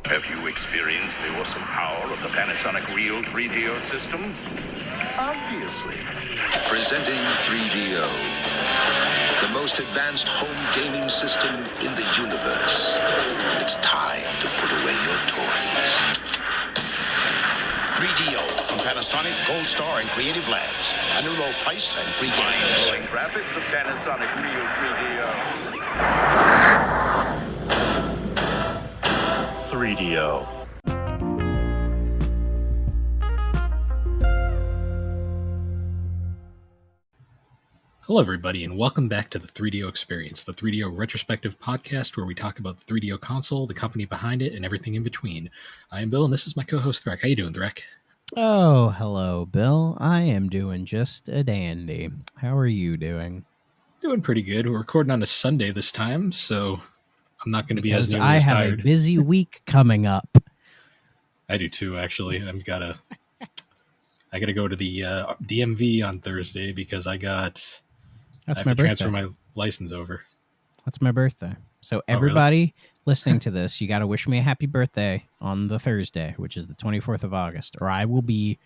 Have you experienced the awesome power of the Panasonic Real 3DO system? Obviously. Presenting 3DO, the most advanced home gaming system in the universe. It's time to put away your toys. 3DO from Panasonic, Gold Star, and Creative Labs. A new low price and free games. Mind-blowing graphics of Panasonic Real 3DO. 3DO. Hello, everybody, and welcome back to the 3DO Experience, the 3DO retrospective podcast where we talk about the 3DO console, the company behind it, and everything in between. I am Bill, and this is my co-host, Threk. How you doing, Threk? Oh, hello, Bill. I am doing just a dandy. How are you doing? Doing pretty good. We're recording on a Sunday this time, so I'm not going to be as nearly I as have tired. a busy week coming up. I do too, actually. I gotta go to the DMV on Thursday because I have to transfer my license over. That's my birthday. So everybody listening to this, you got to wish me a happy birthday on the Thursday, which is the 24th of August, or I will be,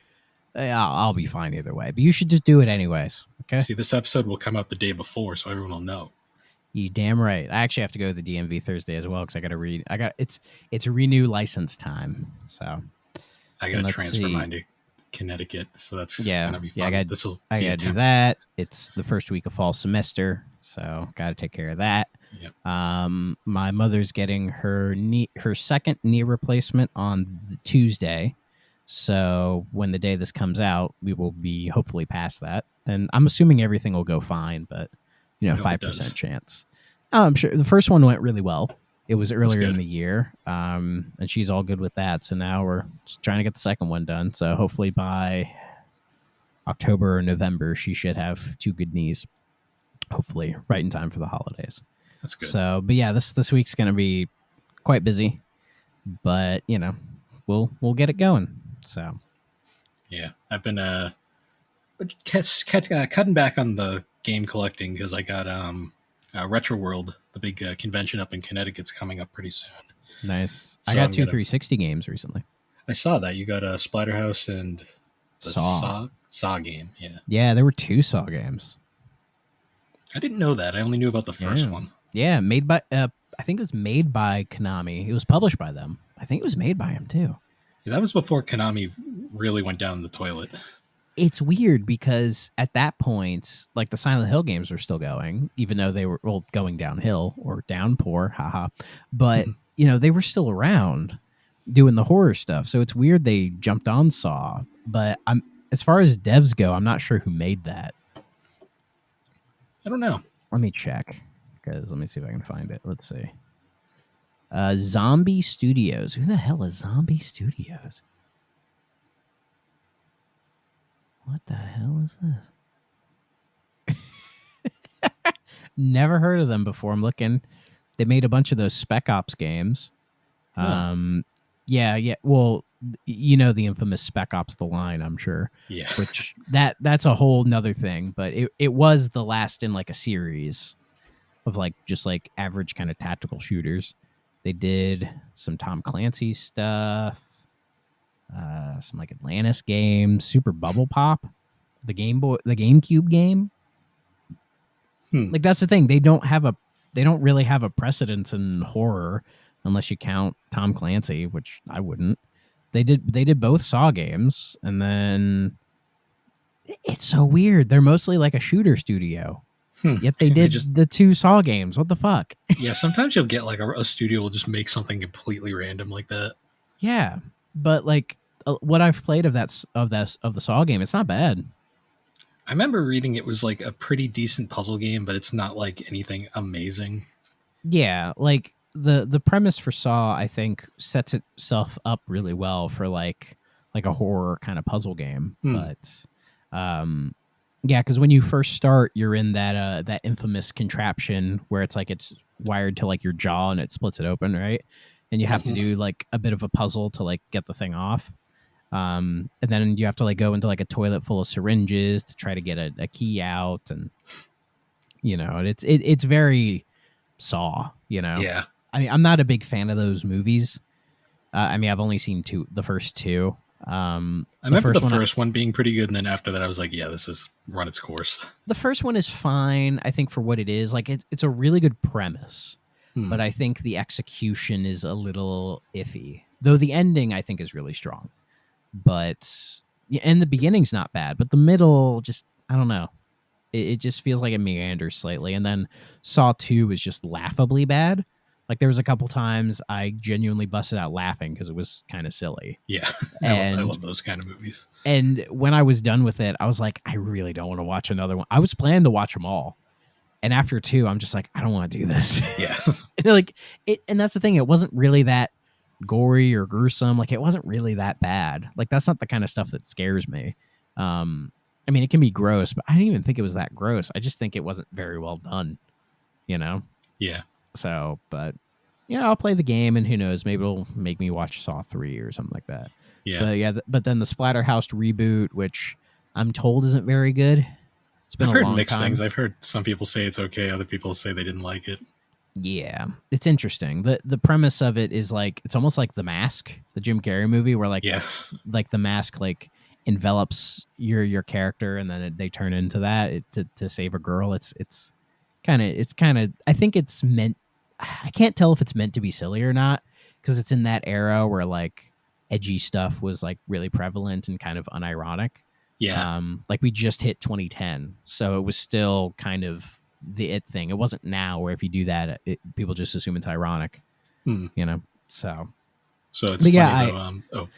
I'll be fine either way. But you should just do it anyways. Okay. See, this episode will come out the day before, so everyone will know. You damn right. I actually have to go to the DMV Thursday as well because I got to read. It's renew license time. So I got to transfer mine to Connecticut, so that's gonna be fun. I gotta do that. It's the first week of fall semester, so gotta take care of that. Yep. My mother's getting her second knee replacement on Tuesday, so when the day this comes out, we will be hopefully past that, and I'm assuming everything will go fine, but 5% chance. I'm sure the first one went really well. It was earlier in the year, and she's all good with that. So now we're just trying to get the second one done. So hopefully by October or November, she should have two good knees. Hopefully right in time for the holidays. That's good. So, but yeah, this week's going to be quite busy, but we'll get it going. So, yeah, I've been cutting back on the game collecting because I got Retro World, the big convention up in Connecticut's coming up pretty soon. Nice. So I got two 360 games recently. I saw that. You got a Splatterhouse and the Saw game. Yeah. Yeah, there were two Saw games. I didn't know that. I only knew about the first one. Yeah, made by, I think it was made by Konami. It was published by them. I think it was made by him too. Yeah, that was before Konami really went down the toilet. It's weird because at that point, like the Silent Hill games were still going, even though they were going downhill or downpour, haha. But they were still around doing the horror stuff. So it's weird they jumped on Saw. But as far as devs go, I'm not sure who made that. I don't know. Let me check because let me see if I can find it. Let's see. Zombie Studios. Who the hell is Zombie Studios? What the hell is this? Never heard of them before. I'm looking. They made a bunch of those Spec Ops games. Yeah. Well, the infamous Spec Ops: The Line, I'm sure. Yeah. Which that's a whole nother thing. But it was the last in like a series of just average kind of tactical shooters. They did some Tom Clancy stuff. Some Atlantis games, Super Bubble Pop, the GameCube game. That's the thing. They don't really have a precedence in horror unless you count Tom Clancy, which I wouldn't. They did both Saw games, and then it's so weird. They're mostly like a shooter studio. Yet they did the two Saw games. What the fuck? Yeah, sometimes you'll get a studio will just make something completely random like that. Yeah, but what I've played of the Saw game, it's not bad. I remember reading it was a pretty decent puzzle game, but it's not anything amazing. Yeah, the premise for Saw, I think, sets itself up really well for a horror kind of puzzle game. But yeah, because when you first start, you're in that infamous contraption where it's it's wired to your jaw and it splits it open, right? And you have to do a bit of a puzzle to get the thing off. And then you have to go into a toilet full of syringes to try to get a key out, and it's very Saw. Yeah. I mean, I'm not a big fan of those movies, I mean, I've only seen the first two. I remember the first one being pretty good, and then after that, I was like, "Yeah, this has run its course." The first one is fine, I think, for what it is. Like, it's a really good premise, but I think the execution is a little iffy. Though the ending, I think, is really strong. But and the beginning's not bad, but the middle, just I don't know. It just feels like it meanders slightly, and then Saw 2 is just laughably bad. Like, there was a couple times I genuinely busted out laughing because it was kind of silly. Yeah, I love those kind of movies. And when I was done with it, I was like, I really don't want to watch another one. I was planning to watch them all. And after 2, I'm just like, I don't want to do this. Yeah. And that's the thing. It wasn't really that gory or gruesome. Like, it wasn't really that bad. Like, that's not the kind of stuff that scares me. I mean, it can be gross, but I didn't even think it was that gross. I just think it wasn't very well done, you know? Yeah. So, but yeah, I'll play the game, and who knows, maybe it'll make me watch Saw 3 or something like that. Yeah. But yeah, but then the Splatterhouse reboot, which I'm told isn't very good. It's been I've a heard long mixed time. things. I've heard some people say it's okay, other people say they didn't like it. Yeah, it's interesting. The premise of it is like, it's almost like The Mask, the Jim Carrey movie, where like the mask like envelops your character, and then they turn into that to save a girl. It's kind of I think it's meant, I can't tell if it's meant to be silly or not, because it's in that era where like edgy stuff was like really prevalent and kind of unironic. Yeah. Like, we just hit 2010, so it was still kind of the it thing. It wasn't now where if you do that, people just assume it's ironic, you know? So it's funny though.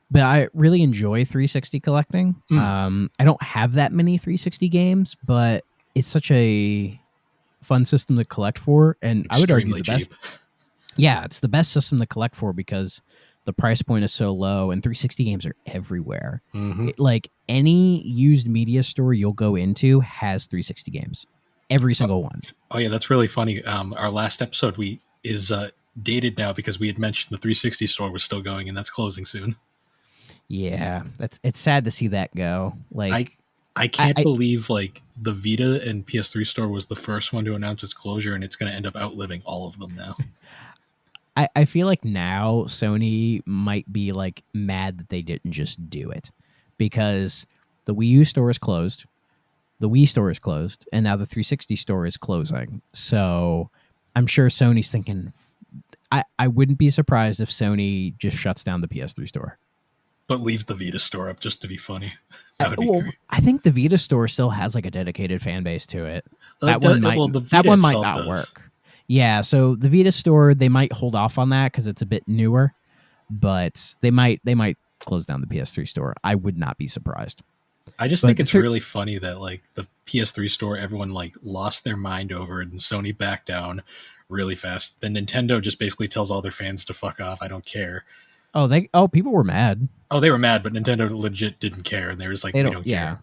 But I really enjoy 360 collecting. I don't have that many 360 games, but it's such a fun system to collect for, and I would argue the best. Yeah, it's the best system to collect for because the price point is so low, and 360 games are everywhere. Like, any used media store you'll go into has 360 games, every single one. Oh yeah, that's really funny. Our last episode is dated now because we had mentioned the 360 store was still going, and that's closing soon. Yeah, it's sad to see that go. Like, I can't believe like the Vita and PS3 store was the first one to announce its closure, and it's going to end up outliving all of them now. I feel like now Sony might be like mad that they didn't just do it, because the Wii U store is closed, the Wii store is closed, and now the 360 store is closing. So I'm sure Sony's thinking, I wouldn't be surprised if Sony just shuts down the PS3 store. But leaves the Vita store up just to be funny. That would be great. I think the Vita store still has like a dedicated fan base to it. That Vita one might not work. Yeah, so the Vita store, they might hold off on that because it's a bit newer, but they might close down the PS3 store. I would not be surprised. I just think it's really funny that like the PS3 store, everyone like lost their mind over it, and Sony backed down really fast. Then Nintendo just basically tells all their fans to fuck off. I don't care. People were mad. Oh, they were mad, but Nintendo legit didn't care, and they were just like, we don't care.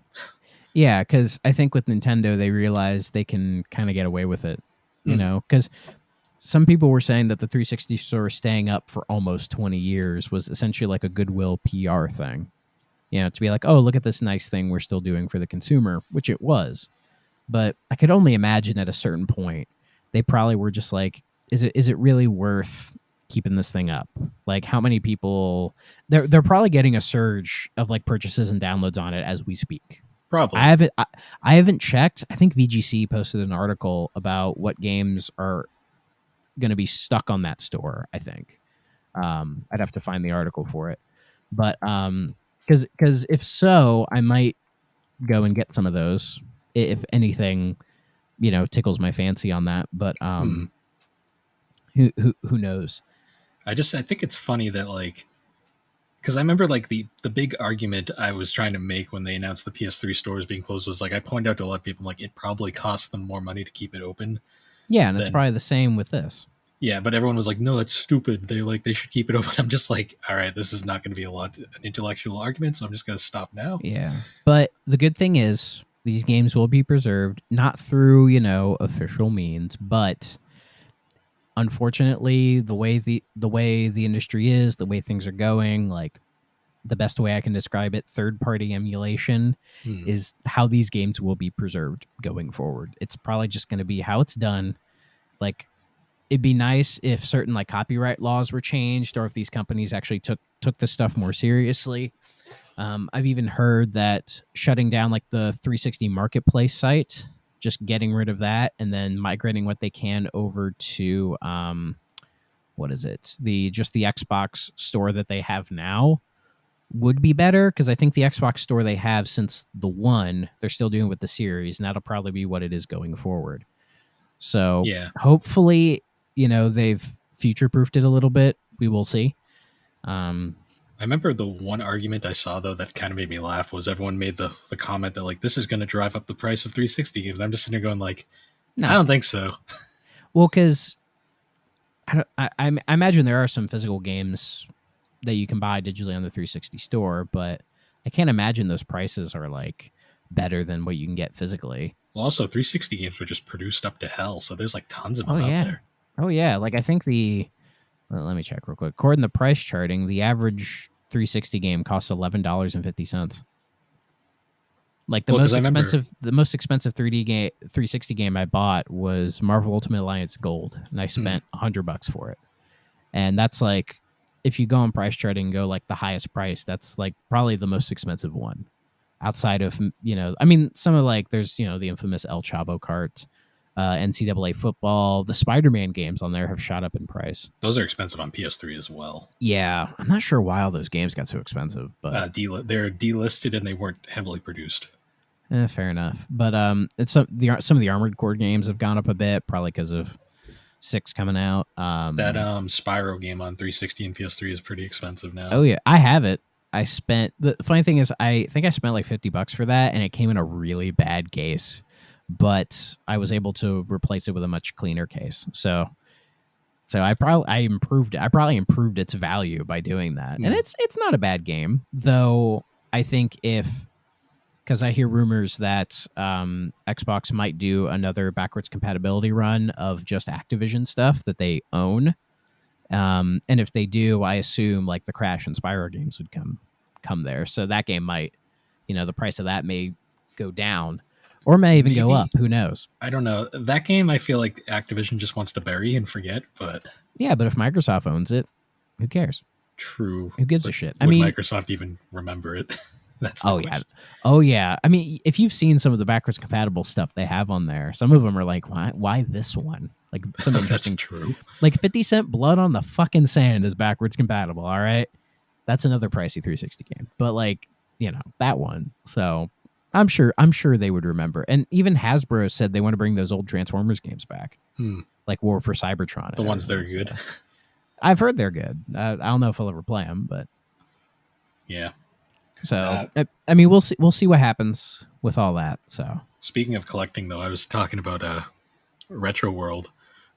Yeah, because I think with Nintendo, they realized they can kind of get away with it, you know, because some people were saying that the 360 store staying up for almost 20 years was essentially like a goodwill PR thing. You know, to be like, oh, look at this nice thing we're still doing for the consumer, which it was. But I could only imagine at a certain point, they probably were just like, is it really worth keeping this thing up? Like, how many people, they're probably getting a surge of like purchases and downloads on it as we speak. Probably. I haven't checked. I think VGC posted an article about what games are going to be stuck on that store. I think I'd have to find the article for it, but because if so, I might go and get some of those if anything, you know, tickles my fancy on that. But who knows? I think it's funny that like, because I remember like the big argument I was trying to make when they announced the PS3 stores being closed was like, I pointed out to a lot of people, like, it probably costs them more money to keep it open. Yeah, and it's probably the same with this. Yeah, but everyone was like, no, that's stupid. They should keep it open. I'm just like, all right, this is not going to be an intellectual argument, so I'm just going to stop now. Yeah, but the good thing is these games will be preserved, not through, you know, official means, but unfortunately, the way the industry is, the way things are going, like the best way I can describe it, third-party emulation is how these games will be preserved going forward. It's probably just going to be how it's done. Like, it'd be nice if certain like copyright laws were changed, or if these companies actually took this stuff more seriously. I've even heard that shutting down like the 360 marketplace site, just getting rid of that, and then migrating what they can over to what is it? The Xbox store that they have now would be better, because I think the Xbox store they have since the one, they're still doing with the series, and that'll probably be what it is going forward. So hopefully, they've future-proofed it a little bit. We will see. I remember the one argument I saw, though, that kind of made me laugh was everyone made the comment that, like, this is going to drive up the price of 360 games. I'm just sitting there going, like, no. I don't think so. Well, because I imagine there are some physical games that you can buy digitally on the 360 store, but I can't imagine those prices are, like, better than what you can get physically. Well, also, 360 games were just produced up to hell, so there's, like, tons of them out there. Oh, yeah. Like, I think let me check real quick. According to price charting, the average 360 game costs $11.50. Like the most expensive 360 game I bought was Marvel Ultimate Alliance Gold, and I spent $100 for it. And that's like, if you go on price charting and go like the highest price, that's like probably the most expensive one. Outside of, some of like, there's, the infamous El Chavo cart, NCAA football, the Spider-Man games on there have shot up in price. Those are expensive on PS3 as well. Yeah, I'm not sure why all those games got so expensive, but they're delisted and they weren't heavily produced. Fair enough. But some of the Armored Core games have gone up a bit, probably because of 6 coming out. That Spyro game on 360 and PS3 is pretty expensive now. Oh yeah, I have it. The funny thing is, I think I spent like $50 for that, and it came in a really bad case. But I was able to replace it with a much cleaner case. So I probably improved its value by doing that. And it's not a bad game, though. I think because I hear rumors that Xbox might do another backwards compatibility run of just Activision stuff that they own. And if they do, I assume like the Crash and Spyro games would come there. So that game might, the price of that may go down. Or may even go up. Who knows? I don't know. That game, I feel like Activision just wants to bury and forget. But yeah, but if Microsoft owns it, who cares? True. Who gives a shit? Would Microsoft even remember it? That's Oh yeah. I mean, if you've seen some of the backwards compatible stuff they have on there, some of them are like, why this one? Like some interesting. That's true. Like 50 Cent Blood on the fucking Sand is backwards compatible. All right, that's another pricey 360 game, but like that one. So. I'm sure they would remember. And even Hasbro said they want to bring those old Transformers games back. Like War for Cybertron. The ones that are good. So. I've heard they're good. I don't know if I'll ever play them, but yeah. So we'll see what happens with all that. So speaking of collecting, though, I was talking about Retro World.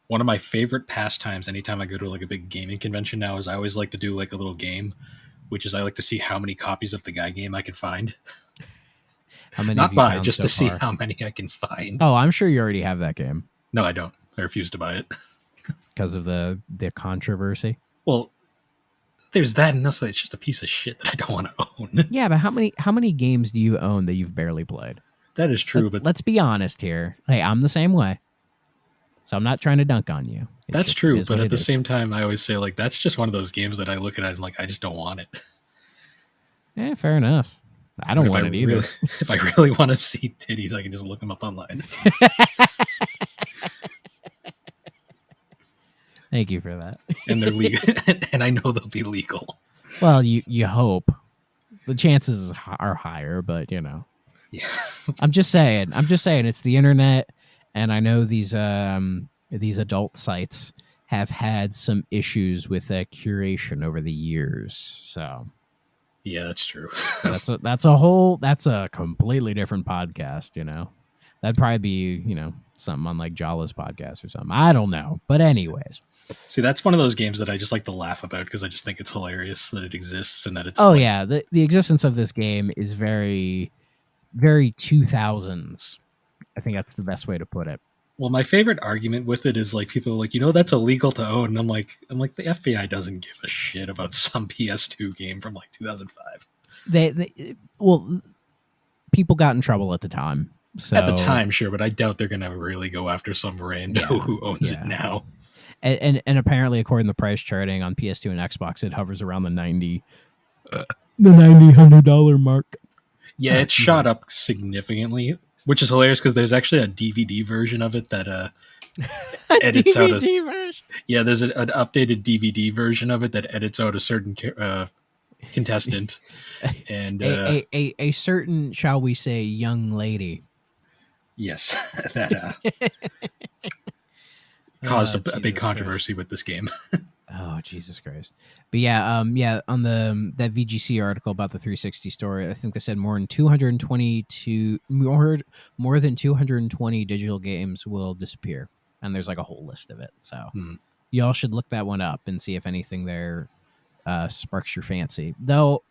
One of my favorite pastimes anytime I go to like a big gaming convention now is I always like to do like a little game, which is I like to see how many copies of the guy game I can find. How many? Not buy, just to see how many I can find. Oh, I'm sure you already have that game. No, I don't. I refuse to buy it. Because of the controversy? Well, there's that, and also it's just a piece of shit that I don't want to own. Yeah, but how many games do you own that you've barely played? That is true, but let's be honest here. Hey, I'm the same way. So I'm not trying to dunk on you. That's true, but at the same time, I always say, like, that's just one of those games that I look at and like, I just don't want it. Yeah, fair enough. I don't want it either. If I really want to see titties, I can just look them up online. Thank you for that. And they're legal, and I know they'll be legal. Well, you hope. The chances are higher, but Yeah. I'm just saying. It's the internet, and I know these adult sites have had some issues with curation over the years. So. Yeah, that's true. So that's a completely different podcast, That'd probably be, something on like Jala's podcast or something. I don't know. But anyways. See, that's one of those games that I just like to laugh about because I just think it's hilarious that it exists and that it's yeah. The existence of this game is very, very 2000s. I think that's the best way to put it. Well, my favorite argument with it is like people are like, that's illegal to own. And I'm like, the FBI doesn't give a shit about some PS2 game from like 2005. Well, people got in trouble at the time. So at the time, sure, but I doubt they're gonna really go after some rando who owns it now. And apparently, according to price charting on PS2 and Xbox, it hovers around the $90 mark. Yeah, it shot up significantly, which is hilarious because there's actually a DVD version of it that edits out version. Yeah, there's an updated DVD version of it that edits out a certain contestant and a certain, shall we say, young lady. Yes, that caused a big controversy with this game. Oh, Jesus Christ. But yeah, on that VGC article about the 360 story, I think they said more than 220 digital games will disappear. And there's like a whole list of it. So y'all should look that one up and see if anything there sparks your fancy. Though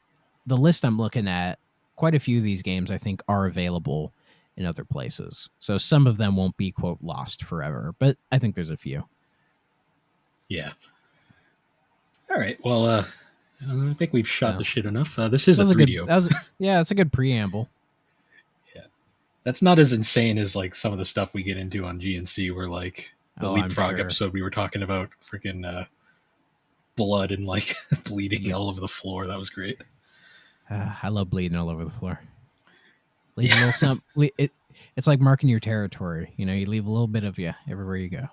the list I'm looking at, quite a few of these games I think are available in other places. So some of them won't be, quote, lost forever. But I think there's a few. Yeah. All right. Well, I think we've shot the shit enough. This is a 3DO. That's a good preamble. Yeah. That's not as insane as like some of the stuff we get into on GNC, where like the Leapfrog episode we were talking about freaking blood and like bleeding all over the floor. That was great. I love bleeding all over the floor. Leave a little something. It's like marking your territory. You know, you leave a little bit of you everywhere you go.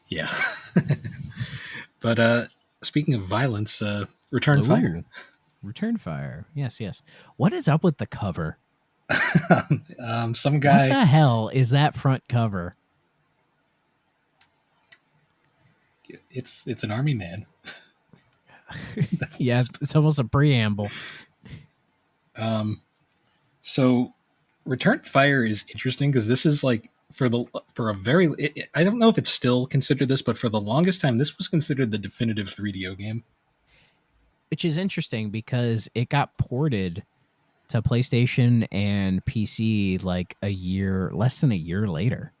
Yeah. But speaking of violence, Return Fire. Return Fire. Yes, yes. What is up with the cover? Some guy. What the hell is that front cover? It's an army man. Yeah, it's almost a preamble. So Return Fire is interesting because this is like I don't know if it's still considered this, but for the longest time, this was considered the definitive 3DO game. Which is interesting because it got ported to PlayStation and PC like less than a year later.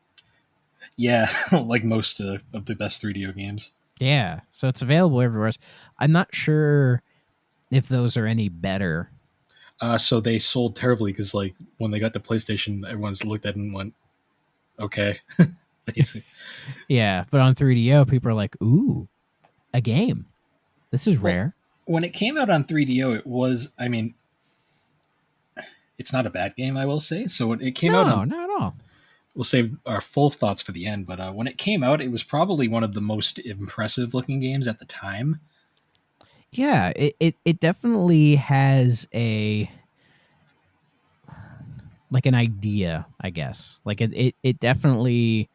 Yeah, like most of the best 3DO games. Yeah, so it's available everywhere. I'm not sure if those are any better. So they sold terribly because like when they got to PlayStation, everyone's looked at it and went, okay. Basically. Yeah, but on 3DO, people are like, ooh, a game. This is rare. When it came out on 3DO, it was, I mean, it's not a bad game, I will say. So when it came out No, not at all. We'll save our full thoughts for the end, but when it came out, it was probably one of the most impressive looking games at the time. Yeah, it definitely has an idea, I guess. Like it definitely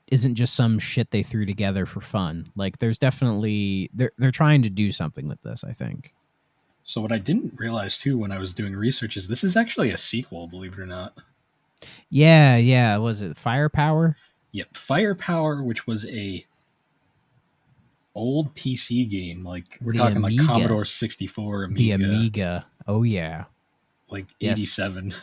isn't just some shit they threw together for fun. Like there's definitely they're trying to do something with this, I think. So what I didn't realize too when I was doing research is this is actually a sequel, believe it or not. Yeah. Was it Firepower? Yep, Firepower, which was a old PC game. Like we're talking Amiga. Like Commodore 64, Amiga. The Amiga. Oh yeah. Like 87.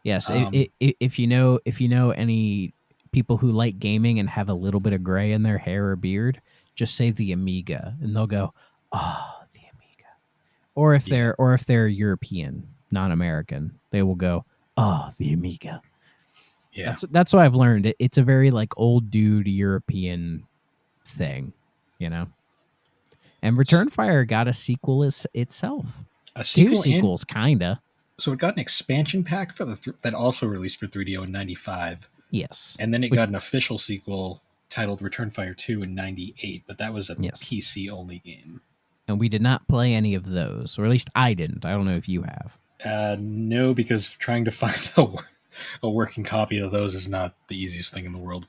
Yes. If you know any people who like gaming and have a little bit of gray in their hair or beard, just say the Amiga, and they'll go, "Oh, the Amiga." Or if they're European, non-American, they will go, "Oh, the Amiga." Yeah, that's what I've learned. It's a very like old dude European thing, you know. And Return Fire got a sequel itself. Two sequels, kinda. So it got an expansion pack for that also released for 3DO in 95. Yes. And then it got an official sequel titled Return Fire 2 in 98, but that was a PC only game. And we did not play any of those, or at least I didn't. I don't know if you have. No, because trying to find a working copy of those is not the easiest thing in the world.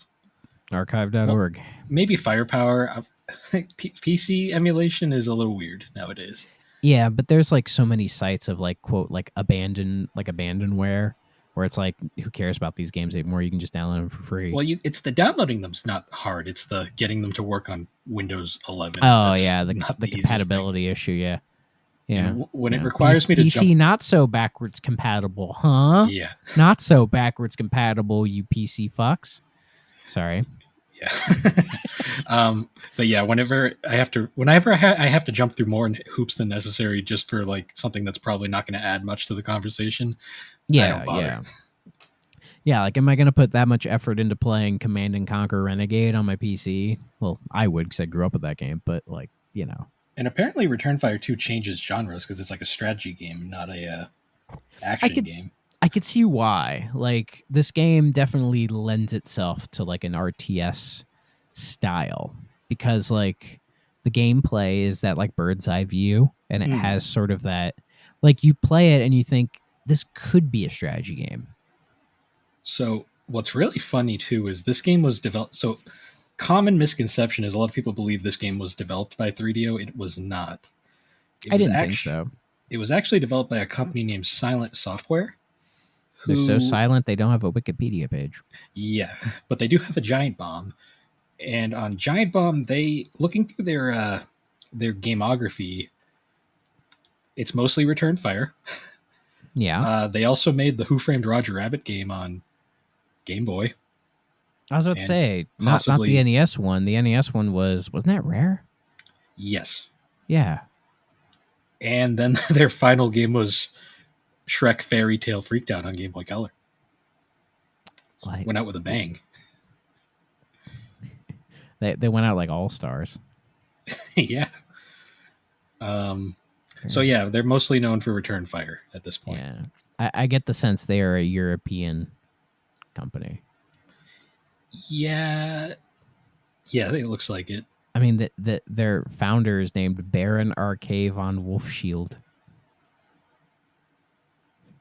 Archive.org. Well, maybe Firepower. PC emulation is a little weird nowadays. Yeah, but there's like so many sites of like quote like abandonware where it's like who cares about these games anymore? You can just download them for free. Well, it's the downloading them's not hard. It's the getting them to work on Windows 11. Oh yeah, the compatibility issue. Yeah. Yeah. When it requires me to PC not so backwards compatible, huh? Yeah. Not so backwards compatible, you PC fucks. Sorry. Yeah. But yeah, whenever I have to jump through more hoops than necessary just for like something that's probably not going to add much to the conversation. Yeah. Yeah, like, am I going to put that much effort into playing Command and Conquer Renegade on my PC? Well, I would, because I grew up with that game, but, like, you know. And apparently Return Fire 2 changes genres because it's like a strategy game, not a action game. I could see why. Like, this game definitely lends itself to, like, an RTS style, because, like, the gameplay is that, like, bird's eye view, and it has sort of that, like, you play it and you think, this could be a strategy game. So what's really funny, too, is this game was developed... So common misconception is a lot of people believe this game was developed by 3DO. It was not. I didn't think so. It was actually developed by a company named Silent Software. They're so silent, they don't have a Wikipedia page. Yeah, but they do have a Giant Bomb. And on Giant Bomb, looking through their gameography, it's mostly Return Fire. Yeah. They also made the Who Framed Roger Rabbit game on Game Boy. I was about to say, not the NES one. The NES one wasn't that Rare? Yes. Yeah. And then their final game was Shrek Fairy Tale Freakdown on Game Boy Color. Went out with a bang. They went out like all-stars. Yeah. So yeah, they're mostly known for Return Fire at this point. Yeah. I get the sense they are a European company. Yeah. Yeah, it looks like it. I mean, their founder is named Baron R.K. von Wolfschild.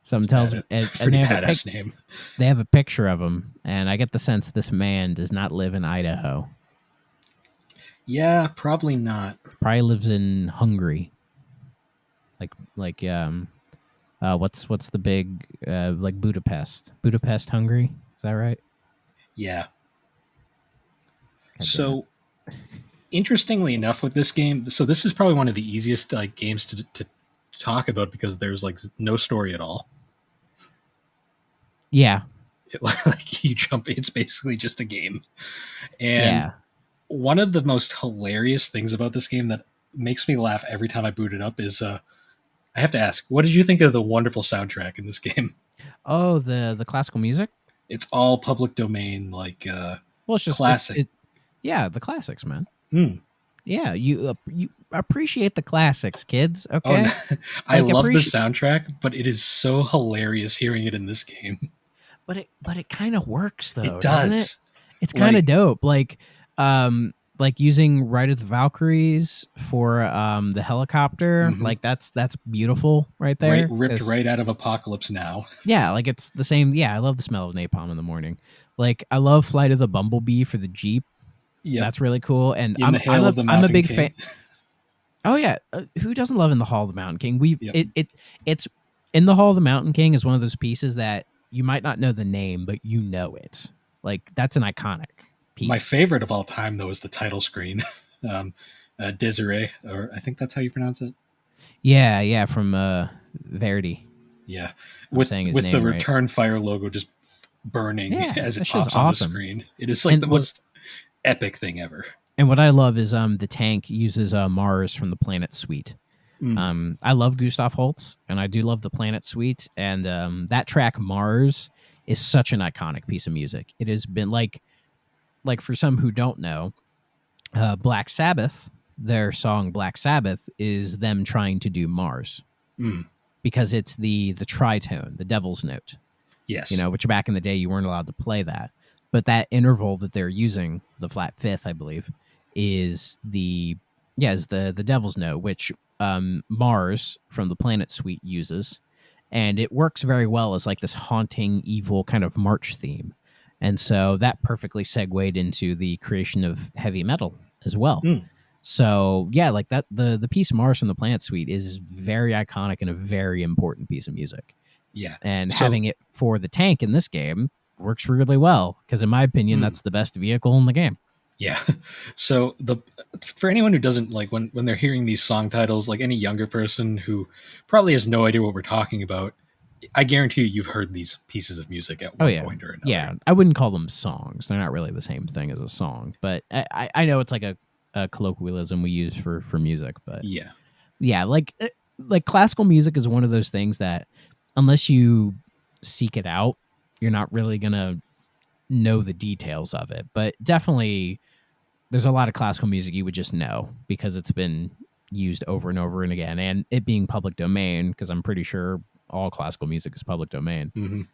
Something tells me, and they have badass name. They have a picture of him, and I get the sense this man does not live in Idaho. Yeah, probably not. Probably lives in Hungary. What's the big like Budapest? Budapest, Hungary? Is that right? Yeah. So, interestingly enough, with this game, so this is probably one of the easiest like games to talk about because there's like no story at all. Yeah. Like you jump, it's basically just a game. And one of the most hilarious things about this game that makes me laugh every time I boot it up is I have to ask, what did you think of the wonderful soundtrack in this game? Oh, the classical music? It's all public domain, like it's just classic. The classics, man. Mm. Yeah, you appreciate the classics, kids. Okay, I love the soundtrack, but it is so hilarious hearing it in this game. But it kind of works though. It does. Doesn't it? It's kind of dope. Like using Ride of the Valkyries for the helicopter. Mm-hmm. Like that's beautiful right there. Ripped right out of Apocalypse Now. Yeah, like it's the same. Yeah, I love the smell of napalm in the morning. Like I love Flight of the Bumblebee for the Jeep. Yeah, that's really cool. And I'm a big fan. Oh yeah, who doesn't love In the Hall of the Mountain King? It's In the Hall of the Mountain King is one of those pieces that you might not know the name, but you know it. Like that's an iconic piece. My favorite of all time, though, is the title screen. Desiree, or I think that's how you pronounce it. Yeah, from Verdi. Yeah, with the Return Fire logo just burning as it pops on the screen. It is like the most epic thing ever. And what I love is the tank uses Mars from the Planet Suite. I love Gustav Holst, and I do love the Planet Suite, and that track Mars is such an iconic piece of music. It has been like for some who don't know, Black Sabbath, their song Black Sabbath is them trying to do Mars because it's the tritone, the devil's note. Yes. Which back in the day you weren't allowed to play that. But that interval that they're using, the flat fifth, I believe, is the devil's note, which Mars from the Planet Suite uses. And it works very well as like this haunting, evil kind of march theme. And so that perfectly segued into the creation of heavy metal as well. So yeah, like that the piece Mars from the Planet Suite is very iconic and a very important piece of music. Yeah. And having it for the tank in this game works really well because in my opinion that's the best vehicle in the game. Yeah. So for anyone who doesn't like when they're hearing these song titles, like any younger person who probably has no idea what we're talking about, I guarantee you've heard these pieces of music at one point or another. Yeah. I wouldn't call them songs. They're not really the same thing as a song, but I know it's like a colloquialism we use for music, but yeah, like classical music is one of those things that unless you seek it out, you're not really gonna know the details of it. But definitely, there's a lot of classical music you would just know because it's been used over and over and again, and it being public domain, because I'm pretty sure all classical music is public domain.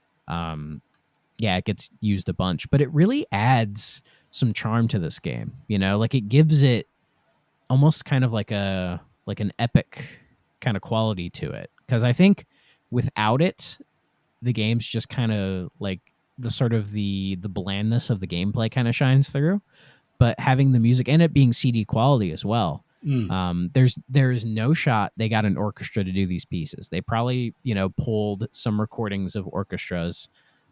Yeah, it gets used a bunch, but it really adds some charm to this game. Like it gives it almost kind of like an epic kind of quality to it. Because I think without it, the game's just kind of like the sort of the blandness of the gameplay kind of shines through. But having the music and it being CD quality as well, there's no shot they got an orchestra to do these pieces. They probably pulled some recordings of orchestras,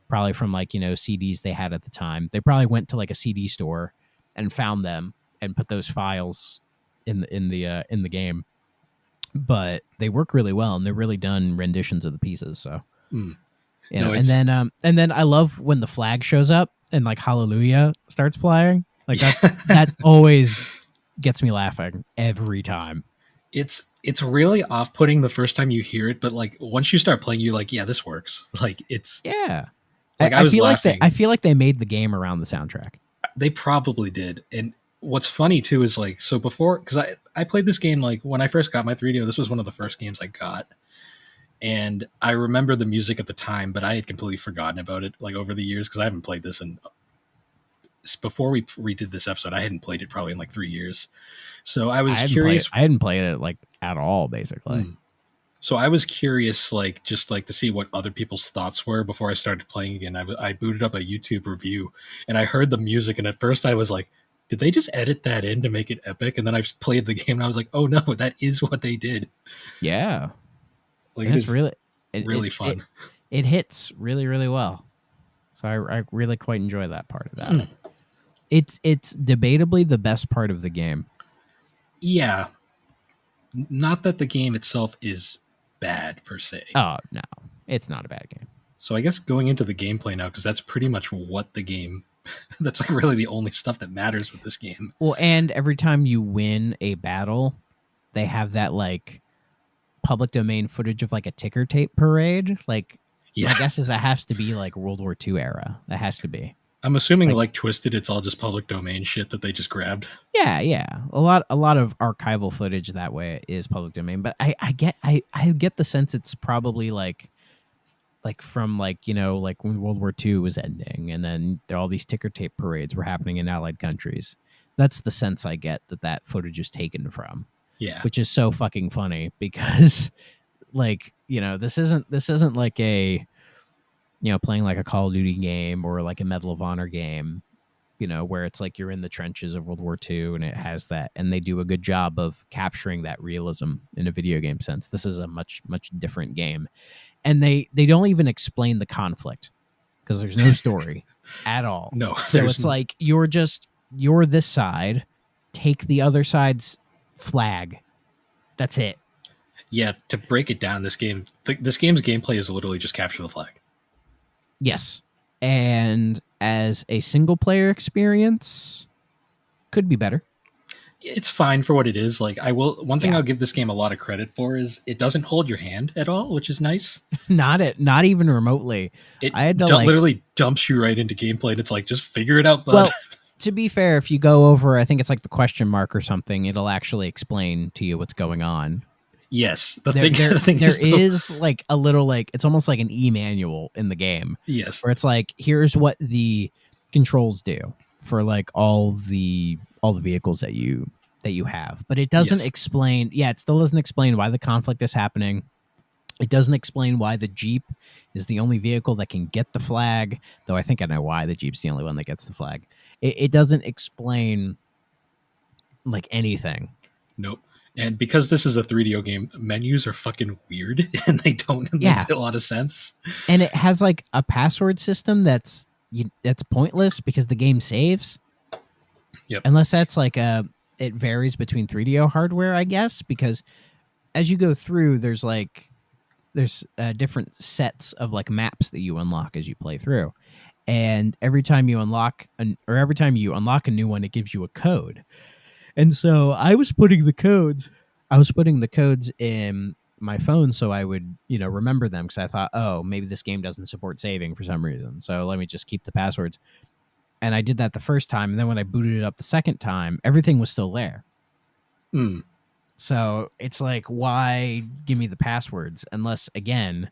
probably from like CDs they had at the time. They probably went to like a CD store and found them and put those files in the game. But they work really well, and they're really done renditions of the pieces. So, and then I love when the flag shows up and like Hallelujah starts playing. Like that always gets me laughing every time. It's really off-putting the first time you hear it, but like once you start playing, you're like, yeah, this works. Like it's Like I feel laughing. I feel like they made the game around the soundtrack. They probably did. And what's funny too is like, so before, because I played this game like when I first got my 3DO, this was one of the first games I got. And I remember the music at the time, but I had completely forgotten about it like over the years, because I haven't played this before we redid this episode. I hadn't played it probably in like 3 years. So I was curious. I hadn't played it like at all, basically. So I was curious, like, just like to see what other people's thoughts were before I started playing again. I booted up a YouTube review and I heard the music. And at first I was like, did they just edit that in to make it epic? And then I played the game and I was like, oh no, that is what they did. Yeah. Like it's really fun. It hits really, really well. So I really quite enjoy that part of that. It's debatably the best part of the game. Yeah. Not that the game itself is bad per se. Oh, no. It's not a bad game. So I guess going into the gameplay now, because that's pretty much what the game... that's like really the only stuff that matters with this game. Well, and every time you win a battle, they have that like public domain footage of like a ticker tape parade. Like, my guess is that has to be like World War II era. That has to be. I'm assuming like Twisted, it's all just public domain shit that they just grabbed. Yeah. A lot of archival footage that way is public domain, but I get the sense it's probably like from like like when World War II was ending, and then all these ticker tape parades were happening in allied countries. That's the sense I get that footage is taken from. Yeah, which is so fucking funny because like this isn't like a playing like a Call of Duty game or like a Medal of Honor game, where it's like you're in the trenches of World War II and it has that, and they do a good job of capturing that realism in a video game sense. This is a much, much different game. And they don't even explain the conflict because there's no story at all. No. So it's like you're this side, take the other side's flag. That's it. Yeah, to break it down, this game's gameplay is literally just capture the flag. Yes. And as a single player experience, could be better. It's fine for what it is. Like one thing I'll give this game a lot of credit for is it doesn't hold your hand at all, which is nice. Not even remotely. I had to literally dumps you right into gameplay, and it's like, just figure it out, bud. Well, to be fair, if you go over, I think it's like the question mark or something, it'll actually explain to you what's going on. Yes. There is like a little, like, it's almost like an e-manual in the game. Yes. Where it's like, here's what the controls do for like all the vehicles that you have. But it doesn't explain, it still doesn't explain why the conflict is happening. It doesn't explain why the Jeep is the only vehicle that can get the flag, though I think I know why the Jeep's the only one that gets the flag. It doesn't explain like anything. Nope. And because this is a 3DO game, menus are fucking weird and they don't make a lot of sense. And it has like a password system that's pointless because the game saves. Yep. Unless that's like it varies between 3DO hardware, I guess, because as you go through, there's different sets of like maps that you unlock as you play through. And every time you unlock a new one, it gives you a code. And so I was putting the codes in my phone so I would, remember them, because I thought, oh, maybe this game doesn't support saving for some reason. So let me just keep the passwords. And I did that the first time, and then when I booted it up the second time, everything was still there. So it's like, why give me the passwords? Unless, again,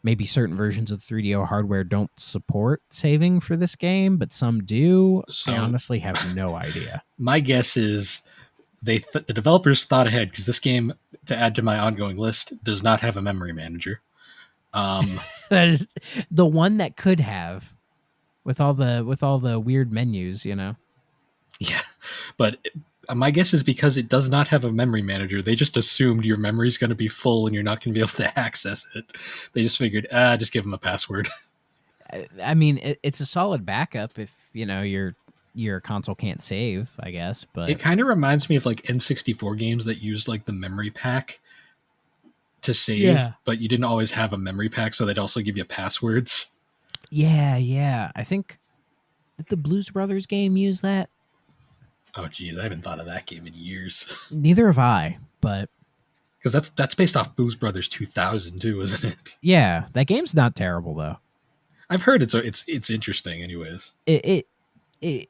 maybe certain versions of 3DO hardware don't support saving for this game, but some do. So, I honestly have no idea. My guess is the developers thought ahead, because this game, to add to my ongoing list, does not have a memory manager. That is the one that could have, with all the weird menus, Yeah, but my guess is because it does not have a memory manager, they just assumed your memory is going to be full and you're not going to be able to access it. They just figured, just give them a password. I mean, it's a solid backup if your console can't save, I guess. But it kind of reminds me of like N64 games that used like the memory pack to save, but you didn't always have a memory pack, so they'd also give you passwords. Yeah. I think did the Blues Brothers game use that? Oh, geez, I haven't thought of that game in years. Neither have I, but because that's based off Blues Brothers 2000 too, isn't it? Yeah, that game's not terrible though. I've heard it's interesting, anyways. It's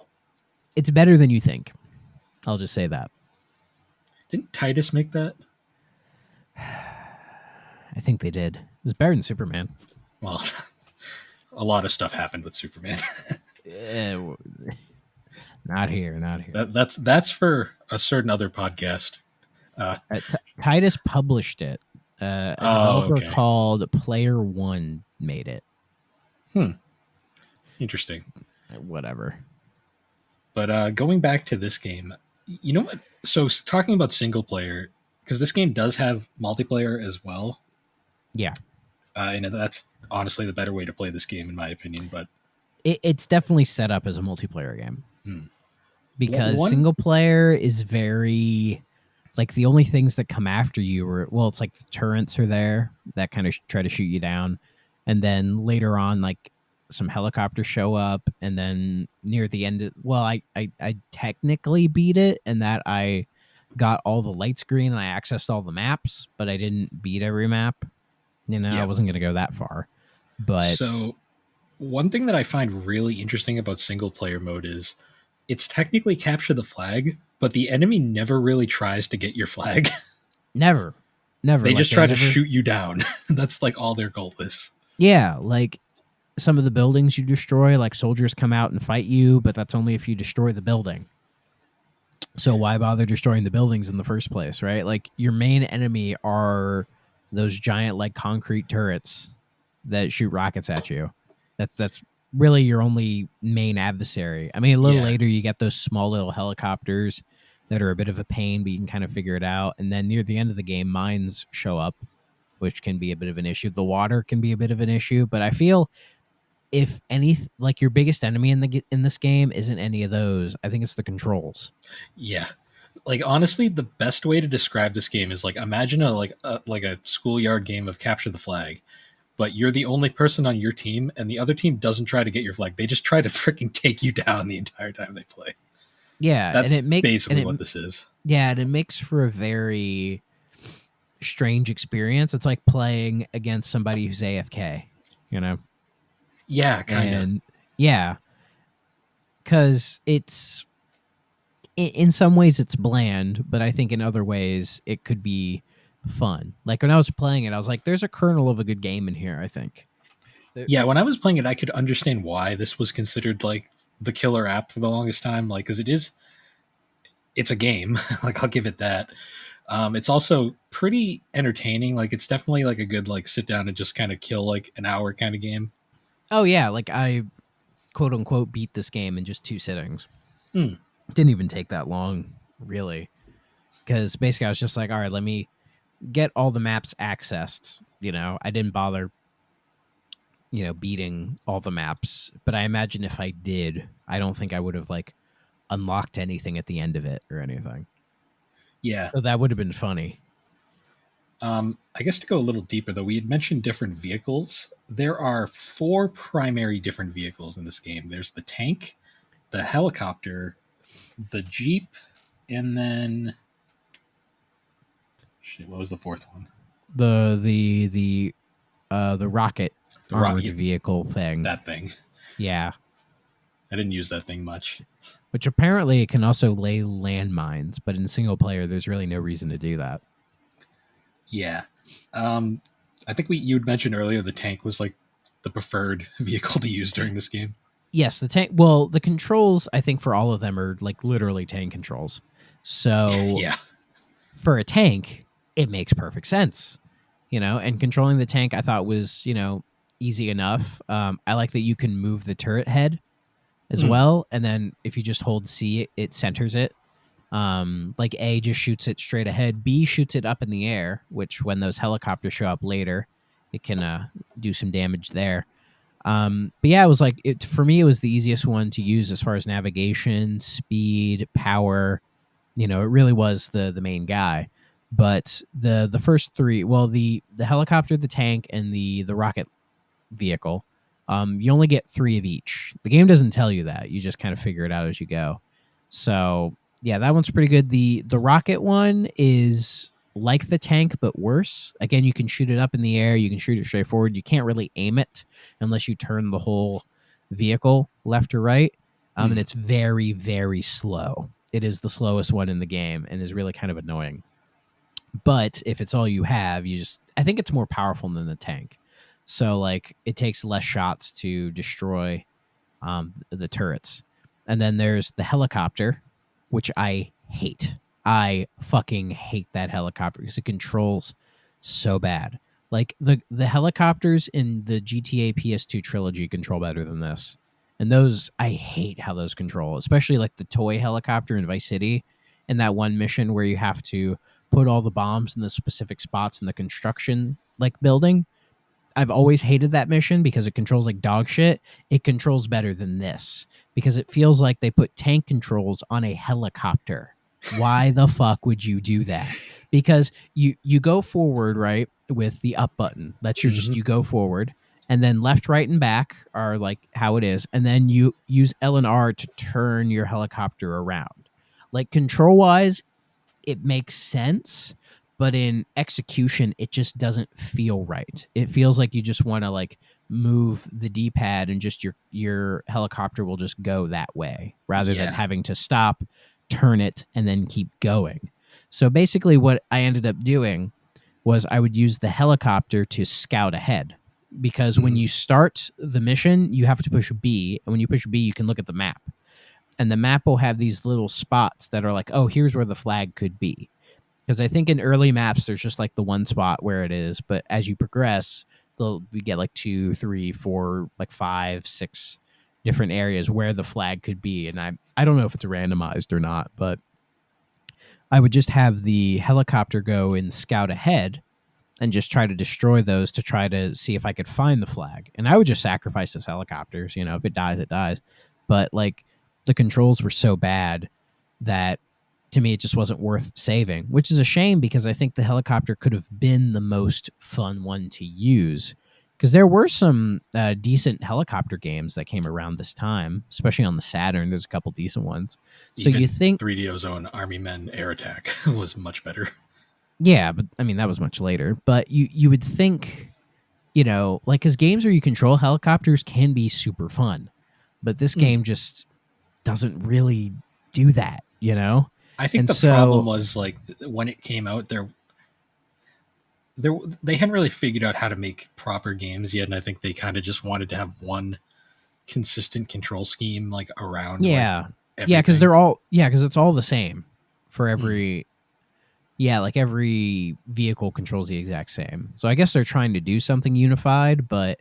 better than you think. I'll just say that. Didn't Titus make that? I think they did. It's better than Superman. Well, a lot of stuff happened with Superman. Not here. That's for a certain other podcast. Titus published it. A developer called Player One made it. Interesting. Whatever. But going back to this game, you know what? So talking about single player, because this game does have multiplayer as well. Yeah. And that's honestly the better way to play this game, in my opinion. But it's definitely set up as a multiplayer game. Because single player is very, like, the only things that come after you are, well, it's like the turrets are there that kind of try to shoot you down. And then later on, like, some helicopters show up. And then near the end, I technically beat it, and that I got all the light screen and I accessed all the maps, but I didn't beat every map. I wasn't going to go that far. But so one thing that I find really interesting about single player mode is it's technically capture the flag, but the enemy never really tries to get your flag. Never. They just try to shoot you down. That's like all their goal is. Yeah, like some of the buildings you destroy, like soldiers come out and fight you, but that's only if you destroy the building. So why bother destroying the buildings in the first place, right? Like, your main enemy are those giant, like, concrete turrets that shoot rockets at you. That's really your only main adversary. I mean, a little later you get those small little helicopters that are a bit of a pain, but you can kind of figure it out. And then near the end of the game, mines show up, which can be a bit of an issue. The water can be a bit of an issue, but I feel if any, like, your biggest enemy in this game isn't any of those. I think it's the controls. Yeah. Like, honestly, the best way to describe this game is, like, imagine a schoolyard game of capture the flag, but you're the only person on your team, and the other team doesn't try to get your flag. They just try to freaking take you down the entire time they play. Yeah, that's and it makes basically what this is. Yeah, and it makes for a very strange experience. It's like playing against somebody who's AFK, Yeah, kind of. Yeah, because it's, in some ways it's bland, but I think in other ways it could be fun. Like, when I was playing it, I was like, there's a kernel of a good game in here, I think. Yeah, when I was playing it, I could understand why this was considered like the killer app for the longest time. Like, because it's a game. Like, I'll give it that. It's also pretty entertaining. Like, it's definitely like a good, like, sit down and just kind of kill like an hour kind of game. Oh yeah, like, I quote unquote beat this game in just 2 sittings. Didn't even take that long, really, because basically I was just like, all right, let me get all the maps accessed. I didn't bother beating all the maps, but I imagine if I did, I don't think I would have, like, unlocked anything at the end of it or anything. Yeah, so that would have been funny. I guess to go a little deeper, though, we had mentioned different vehicles. There are 4 primary different vehicles in this game. There's the tank, the helicopter, the Jeep, and then... Shit, what was the 4th one? The rocket armored vehicle thing. That thing. Yeah. I didn't use that thing much. Which apparently it can also lay landmines, but in single player, there's really no reason to do that. Yeah. I think you'd mentioned earlier the tank was like the preferred vehicle to use during this game. Yes, the tank. Well, the controls, I think for all of them are like literally tank controls. So yeah, for a tank, it makes perfect sense, and controlling the tank I thought was, easy enough. I like that you can move the turret head as well. And then if you just hold C, it centers it. Like A just shoots it straight ahead. B shoots it up in the air, which when those helicopters show up later, it can do some damage there. But yeah, it was like for me, it was the easiest one to use as far as navigation, speed, power. It really was the main guy. But the first three, well, the helicopter, the tank, and the rocket vehicle, you only get 3 of each. The game doesn't tell you that. You just kind of figure it out as you go. So yeah, that one's pretty good. The rocket one is like the tank, but worse. Again, you can shoot it up in the air. You can shoot it straight forward. You can't really aim it unless you turn the whole vehicle left or right. And it's very, very slow. It is the slowest one in the game and is really kind of annoying. But if it's all you have, I think it's more powerful than the tank. So like it takes less shots to destroy the turrets. And then there's the helicopter, which I hate. I fucking hate that helicopter because it controls so bad. Like the helicopters in the GTA PS2 trilogy control better than this. And those, I hate how those control, especially like the toy helicopter in Vice City and that one mission where you have to put all the bombs in the specific spots in the construction like building. I've always hated that mission because it controls like dog shit. It controls better than this because it feels like they put tank controls on a helicopter. Why the fuck would you do that? Because you go forward, right, with the up button. That's your just you go forward. And then left, right, and back are like how it is. And then you use L and R to turn your helicopter around. Like control-wise, it makes sense. But in execution, it just doesn't feel right. It feels like you just want to like move the D-pad and just your helicopter will just go that way rather than having to stop, turn it, and then keep going. So basically what I ended up doing was I would use the helicopter to scout ahead because when you start the mission, you have to push B. And when you push B, you can look at the map. And the map will have these little spots that are like, oh, here's where the flag could be. Because I think in early maps, there's just like the one spot where it is. But as you progress, we get like 2, 3, 4, like 5, 6 different areas where the flag could be. And I don't know if it's randomized or not, but I would just have the helicopter go and scout ahead and just try to destroy those to try to see if I could find the flag. And I would just sacrifice those helicopters. If it dies, it dies. But like the controls were so bad that to me, it just wasn't worth saving, which is a shame because I think the helicopter could have been the most fun one to use because there were some decent helicopter games that came around this time, especially on the Saturn. There's a couple decent ones. So even you think 3DO's own Army Men Air Attack was much better. Yeah, but I mean, that was much later. But you would think, like because games where you control helicopters can be super fun, but this game just doesn't really do that, I think the problem was like when it came out, they hadn't really figured out how to make proper games yet, and I think they kind of just wanted to have one consistent control scheme like around. Because it's all the same for every. Like every vehicle controls the exact same. So I guess they're trying to do something unified, but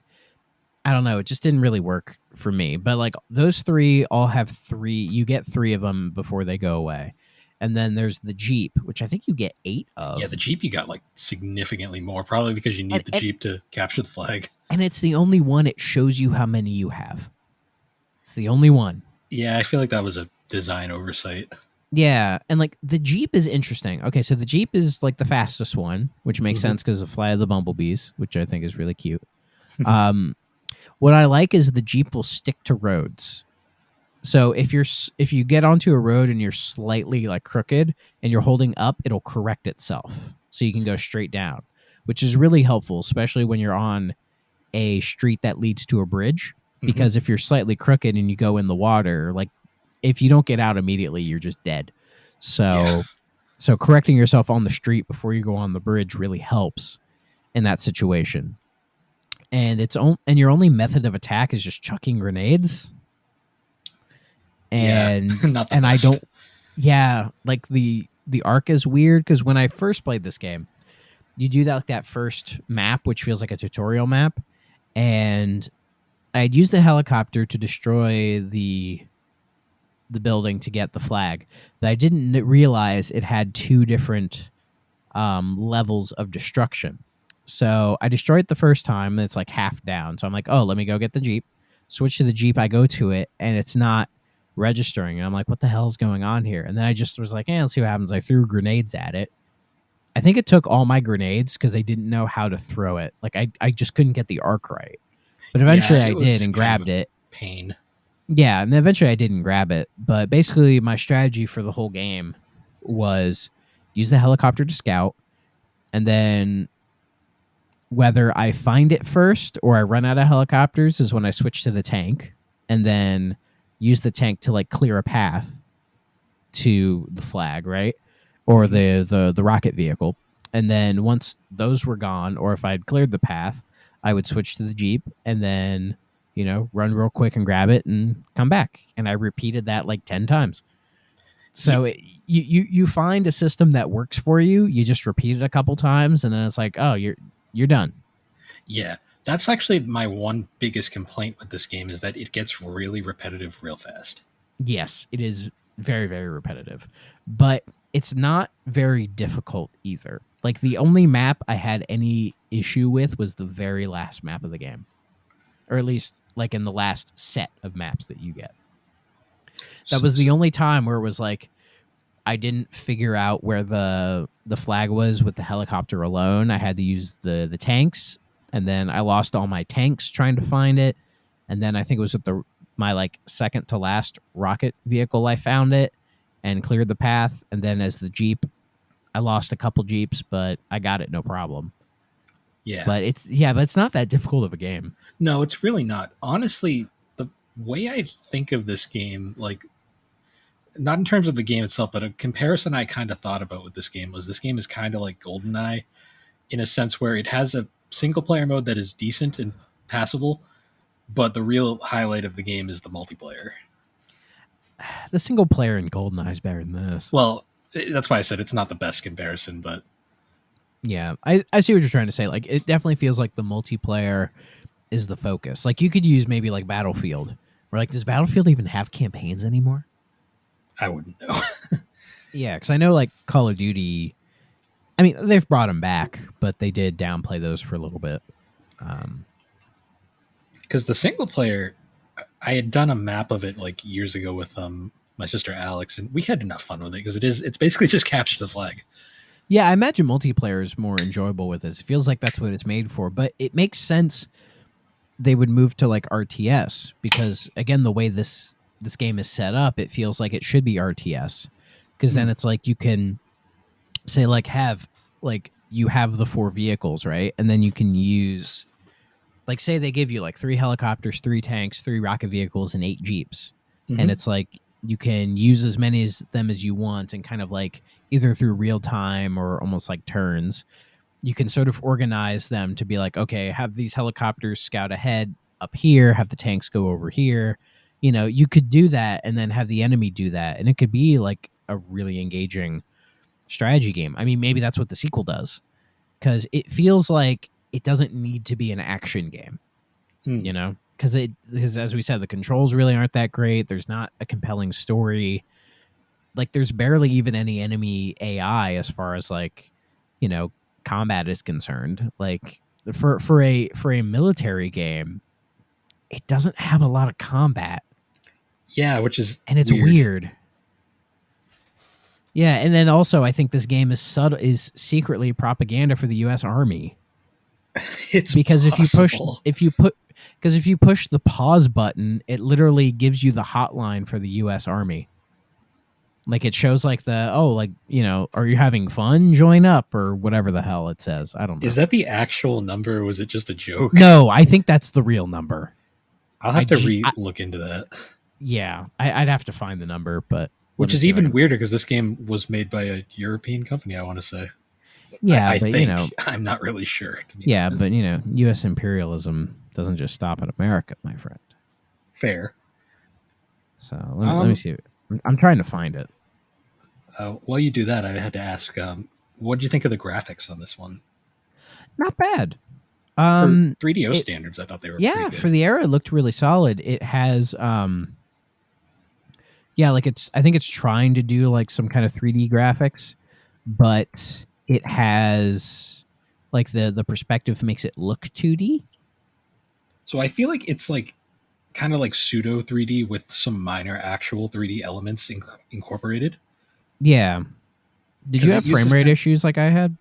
I don't know. It just didn't really work for me. But like those 3 all have 3. You get 3 of them before they go away. And then there's the Jeep, which I think you get 8 of. Yeah, the Jeep you got like significantly more, probably because you need the Jeep to capture the flag. And it's the only one it shows you how many you have. It's the only one. Yeah, I feel like that was a design oversight. Yeah, and like the Jeep is interesting. Okay, so the Jeep is like the fastest one, which makes sense because of Fly of the Bumblebees, which I think is really cute. What I like is the Jeep will stick to roads. So if you get onto a road and you're slightly like crooked and you're holding up, it'll correct itself. So you can go straight down, which is really helpful, especially when you're on a street that leads to a bridge. Because if you're slightly crooked and you go in the water, like if you don't get out immediately, you're just dead. So correcting yourself on the street before you go on the bridge really helps in that situation. And your only method of attack is just chucking grenades. And I don't. Yeah, like the arc is weird because when I first played this game, you do that first map, which feels like a tutorial map, and I'd used the helicopter to destroy the building to get the flag, but I didn't realize it had two different levels of destruction. So I destroyed it the first time, and it's like half down. So I'm like, oh, let me go get the Jeep. Switch to the Jeep, I go to it, and it's not registering. And I'm like, what the hell is going on here? And then I just was like, let's see what happens. I threw grenades at it. I think it took all my grenades because I didn't know how to throw it. Like, I just couldn't get the arc right. But eventually I did and grabbed it. Pain. Yeah, and eventually I did and grab it. But basically my strategy for the whole game was use the helicopter to scout, and then whether I find it first or I run out of helicopters is when I switch to the tank, and then use the tank to like clear a path to the flag, right? Or the rocket vehicle. And then once those were gone, or if I'd cleared the path, I would switch to the Jeep and then, run real quick and grab it and come back. And I repeated that like 10 times. So you find a system that works for you. You just repeat it a couple times, and then it's like, oh, you're done. Yeah, that's actually my one biggest complaint with this game is that it gets really repetitive real fast. Yes, it is very, very repetitive. But it's not very difficult either. Like, the only map I had any issue with was the very last map of the game. Or at least, like, in the last set of maps that you get. That was the only time where it was like, I didn't figure out where the flag was with the helicopter alone. I had to use the tanks, and then I lost all my tanks trying to find it. And then I think it was with my like second to last rocket vehicle I found it and cleared the path. And then as the Jeep, I lost a couple Jeeps, but I got it no problem. Yeah. But it's not that difficult of a game. No, it's really not. Honestly, the way I think of this game, like, not in terms of the game itself, but a comparison I kind of thought about with this game is kind of like GoldenEye in a sense where it has a single player mode that is decent and passable, but the real highlight of the game is the multiplayer. The single player in GoldenEye is better than this. Well, that's why I said it's not the best comparison, but yeah, I see what you're trying to say. Like, it definitely feels like the multiplayer is the focus. Like, you could use maybe like Battlefield, where like, does Battlefield even have campaigns anymore? I wouldn't know. Yeah, because I know like Call of Duty, I mean, they've brought them back, but they did downplay those for a little bit. Because the single player, I had done a map of it like years ago with my sister Alex, and we had enough fun with it because it's basically just capture the flag. Yeah, I imagine multiplayer is more enjoyable with this. It feels like that's what it's made for, but it makes sense they would move to like RTS because, again, the way this game is set up, it feels like it should be RTS because then it's like you can say like you have the 4 vehicles, right? And then you can use, like, say they give you like 3 helicopters, 3 tanks, 3 rocket vehicles, and 8 Jeeps. And it's like you can use as many of them as you want, and kind of like either through real time or almost like turns, you can sort of organize them to be like, okay, have these helicopters scout ahead up here, have the tanks go over here. You could do that and then have the enemy do that. And it could be like a really engaging strategy game. I mean, maybe that's what the sequel does, because it feels like it doesn't need to be an action game, because as we said, the controls really aren't that great. There's not a compelling story. Like, there's barely even any enemy AI as far as like, combat is concerned. Like, for a military game, it doesn't have a lot of combat. Yeah, which is and it's weird. Yeah, and then also I think this game is secretly propaganda for the U.S. Army. It's because possible. if you push the pause button, it literally gives you the hotline for the U.S. Army. Like it shows like are you having fun? Join up or whatever the hell it says. I don't know. Is that the actual number or was it just a joke? No, I think that's the real number. I'll have to look into that. Yeah, I'd have to find the number, but which is even weirder because this game was made by a European company, I want to say. Yeah, I but think, I'm not really sure. Yeah, but U.S. imperialism doesn't just stop at America, my friend. Fair. So let me see. I'm trying to find it. While you do that, I had to ask, what did you think of the graphics on this one? Not bad. For 3DO standards, I thought they were pretty good. For the era, it looked really solid. It has, I think it's trying to do like some kind of 3D graphics, but it has like the perspective makes it look 2D. So I feel like it's like kind of like pseudo 3D with some minor actual 3D elements incorporated. Yeah. Did you have frame rate issues like I had?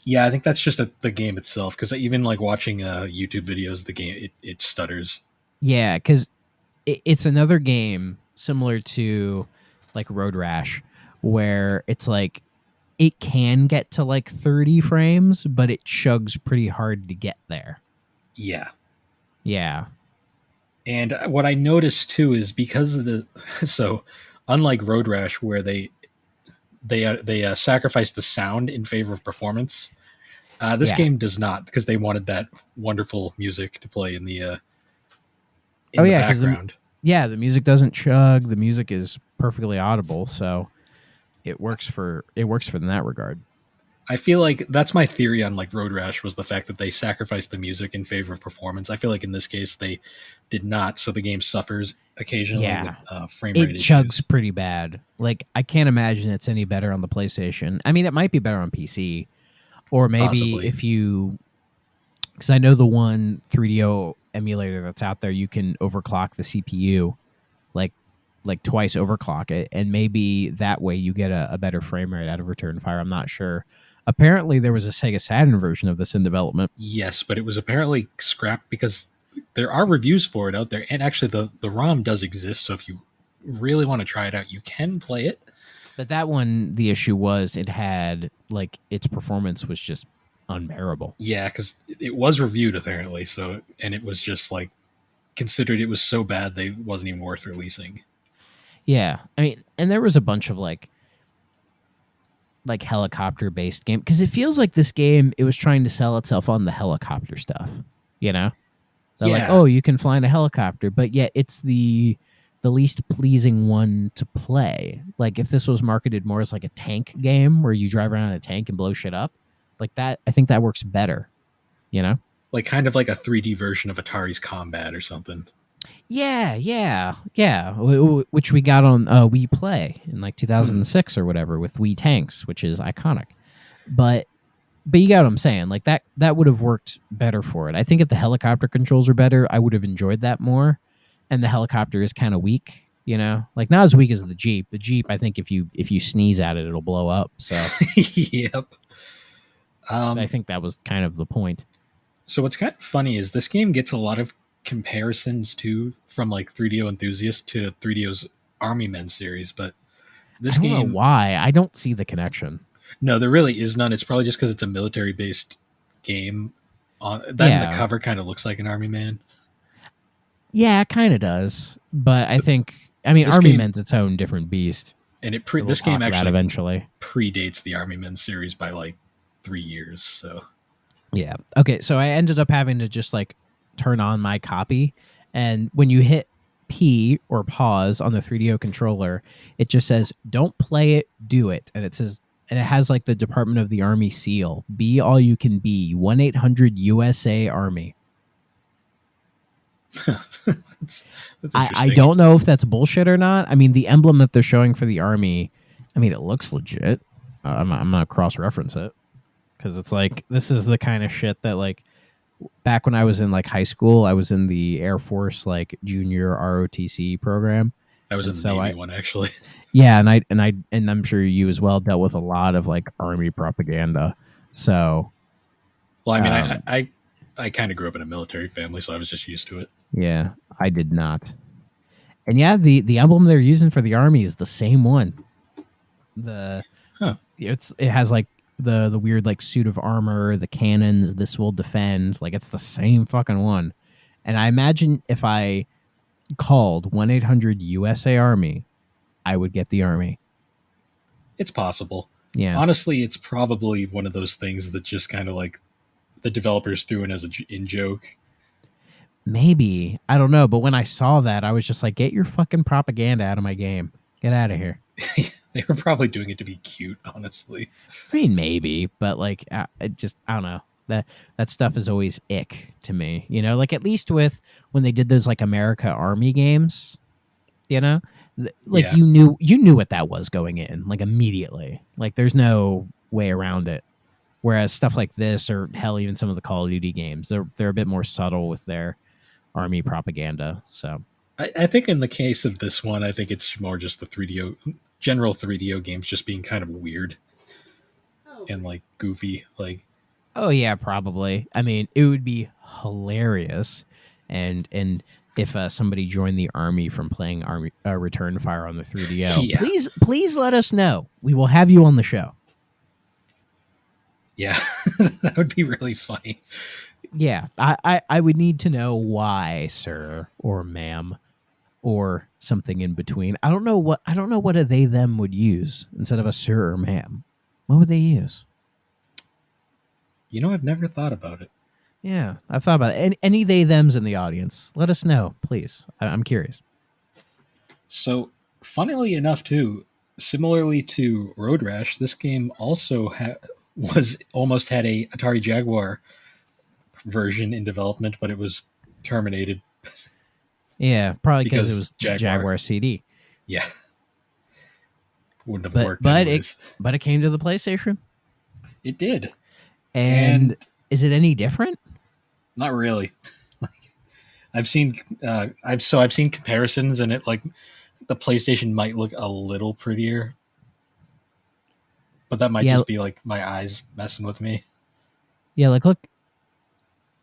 Yeah, I think that's just the game itself. Because even like watching YouTube videos, the game it stutters. Yeah, because it's another game similar to like Road Rash, where it's like it can get to like 30 frames, but it chugs pretty hard to get there. Yeah. Yeah. And what I noticed too is because of so unlike Road Rash, where they sacrifice the sound in favor of performance. This game does not, because they wanted that wonderful music to play in the background. The music doesn't chug. The music is perfectly audible, so it works for in that regard. I feel like that's my theory on like Road Rash was the fact that they sacrificed the music in favor of performance. I feel like in this case they did not, so the game suffers occasionally with frame rate issues. It chugs pretty bad. Like I can't imagine it's any better on the PlayStation. I mean, it might be better on PC, or maybe Possibly. if you, because I know the one 3DO emulator that's out there, you can overclock the CPU, like twice overclock it, and maybe that way you get a better frame rate out of Return Fire. I'm not sure. Apparently, there was a Sega Saturn version of this in development. Yes, but it was apparently scrapped because there are reviews for it out there, and actually the ROM does exist. So if you really want to try it out, you can play it. But that one, the issue was it had like its performance was just unbearable. Yeah, because it was reviewed apparently. So and it was just like considered it was so bad they wasn't even worth releasing. Yeah, I mean, and there was a bunch of like helicopter based game, because it feels like this game, it was trying to sell itself on the helicopter stuff, they're like, oh, you can fly in a helicopter, but yet it's the least pleasing one to play. Like if this was marketed more as like a tank game where you drive around in a tank and blow shit up like that, I think that works better, like kind of like a 3D version of Atari's Combat or something. Yeah, which we got on Wii Play in like 2006 or whatever with Wii Tanks, which is iconic. But you got what I'm saying? Like that would have worked better for it. I think if the helicopter controls are better, I would have enjoyed that more. And the helicopter is kind of weak, like not as weak as the Jeep. The Jeep, I think if you sneeze at it, it'll blow up. So yep. I think that was kind of the point. So what's kind of funny is this game gets a lot of comparisons too from like 3DO enthusiasts to 3DO's Army Men series, but this game, I don't know why I don't see the connection. No, there really is none. It's probably just because it's a military based game. The cover kind of looks like an Army Man. Yeah, it kind of does, but I think Army Men's its own different beast, and this game actually eventually predates the Army Men series by like 3 years. So yeah, okay. So I ended up having to just like turn on my copy, and when you hit P or pause on the 3DO controller, it just says don't play it, do it, and it has like the Department of the Army seal, be all you can be, 1-800 USA Army. that's I don't know if that's bullshit or not. I mean, the emblem that they're showing for the Army, I mean, it looks legit. I'm gonna cross-reference it because it's like this is the kind of shit that like back when I was in like high school, I was in the Air Force like junior ROTC program. I was in the Navy one actually. Yeah, and I'm sure you as well dealt with a lot of like Army propaganda. So, well, I mean, I kind of grew up in a military family, so I was just used to it. Yeah, I did not. And yeah, the emblem they're using for the Army is the same one. The Huh. it has like the weird like suit of armor, the cannons. This will defend. Like it's the same fucking one. And I imagine if I called 1-800 USA Army, I would get the army. It's possible. Yeah. Honestly, it's probably one of those things that just kind of like the developers threw in as a in joke. Maybe. I don't know. But when I saw that, I was just like, get your fucking propaganda out of my game. Get out of here. They were probably doing it to be cute, honestly. I mean, maybe, but like, it just, I don't know. That stuff is always ick to me. You know, like at least with when they did those like America Army games, you know, like Yeah. you knew what that was going in, like immediately. Like there's no way around it. Whereas stuff like this, or hell, even some of the Call of Duty games, they're a bit more subtle with their army propaganda. So I think in the case of this one, I think it's more just the 3DO, general 3DO games just being kind of weird and like goofy. Like, oh yeah, probably. I mean, it would be hilarious, and if somebody joined the army from playing Return Fire on the 3DO, Yeah. please let us know. We will have you on the show. yeah, that would be really funny. Yeah, I would need to know why, sir or ma'am, or something in between. I don't know what a they them would use instead of a sir or ma'am. What would they use? You know, I've never thought about it. Yeah, I've thought about it. Any they thems in the audience, let us know, please. I'm curious. So, funnily enough, too, similarly to Road Rash, this game also almost had a Atari Jaguar version in development, but it was terminated. Yeah, probably because Because it was Jaguar. Jaguar CD. Yeah, wouldn't have worked. But Anyways. it came to the PlayStation. It did. And is it any different? Not really. Like, I've seen comparisons, and it like the PlayStation might look a little prettier, but that might just be like my eyes messing with me. Yeah, like look.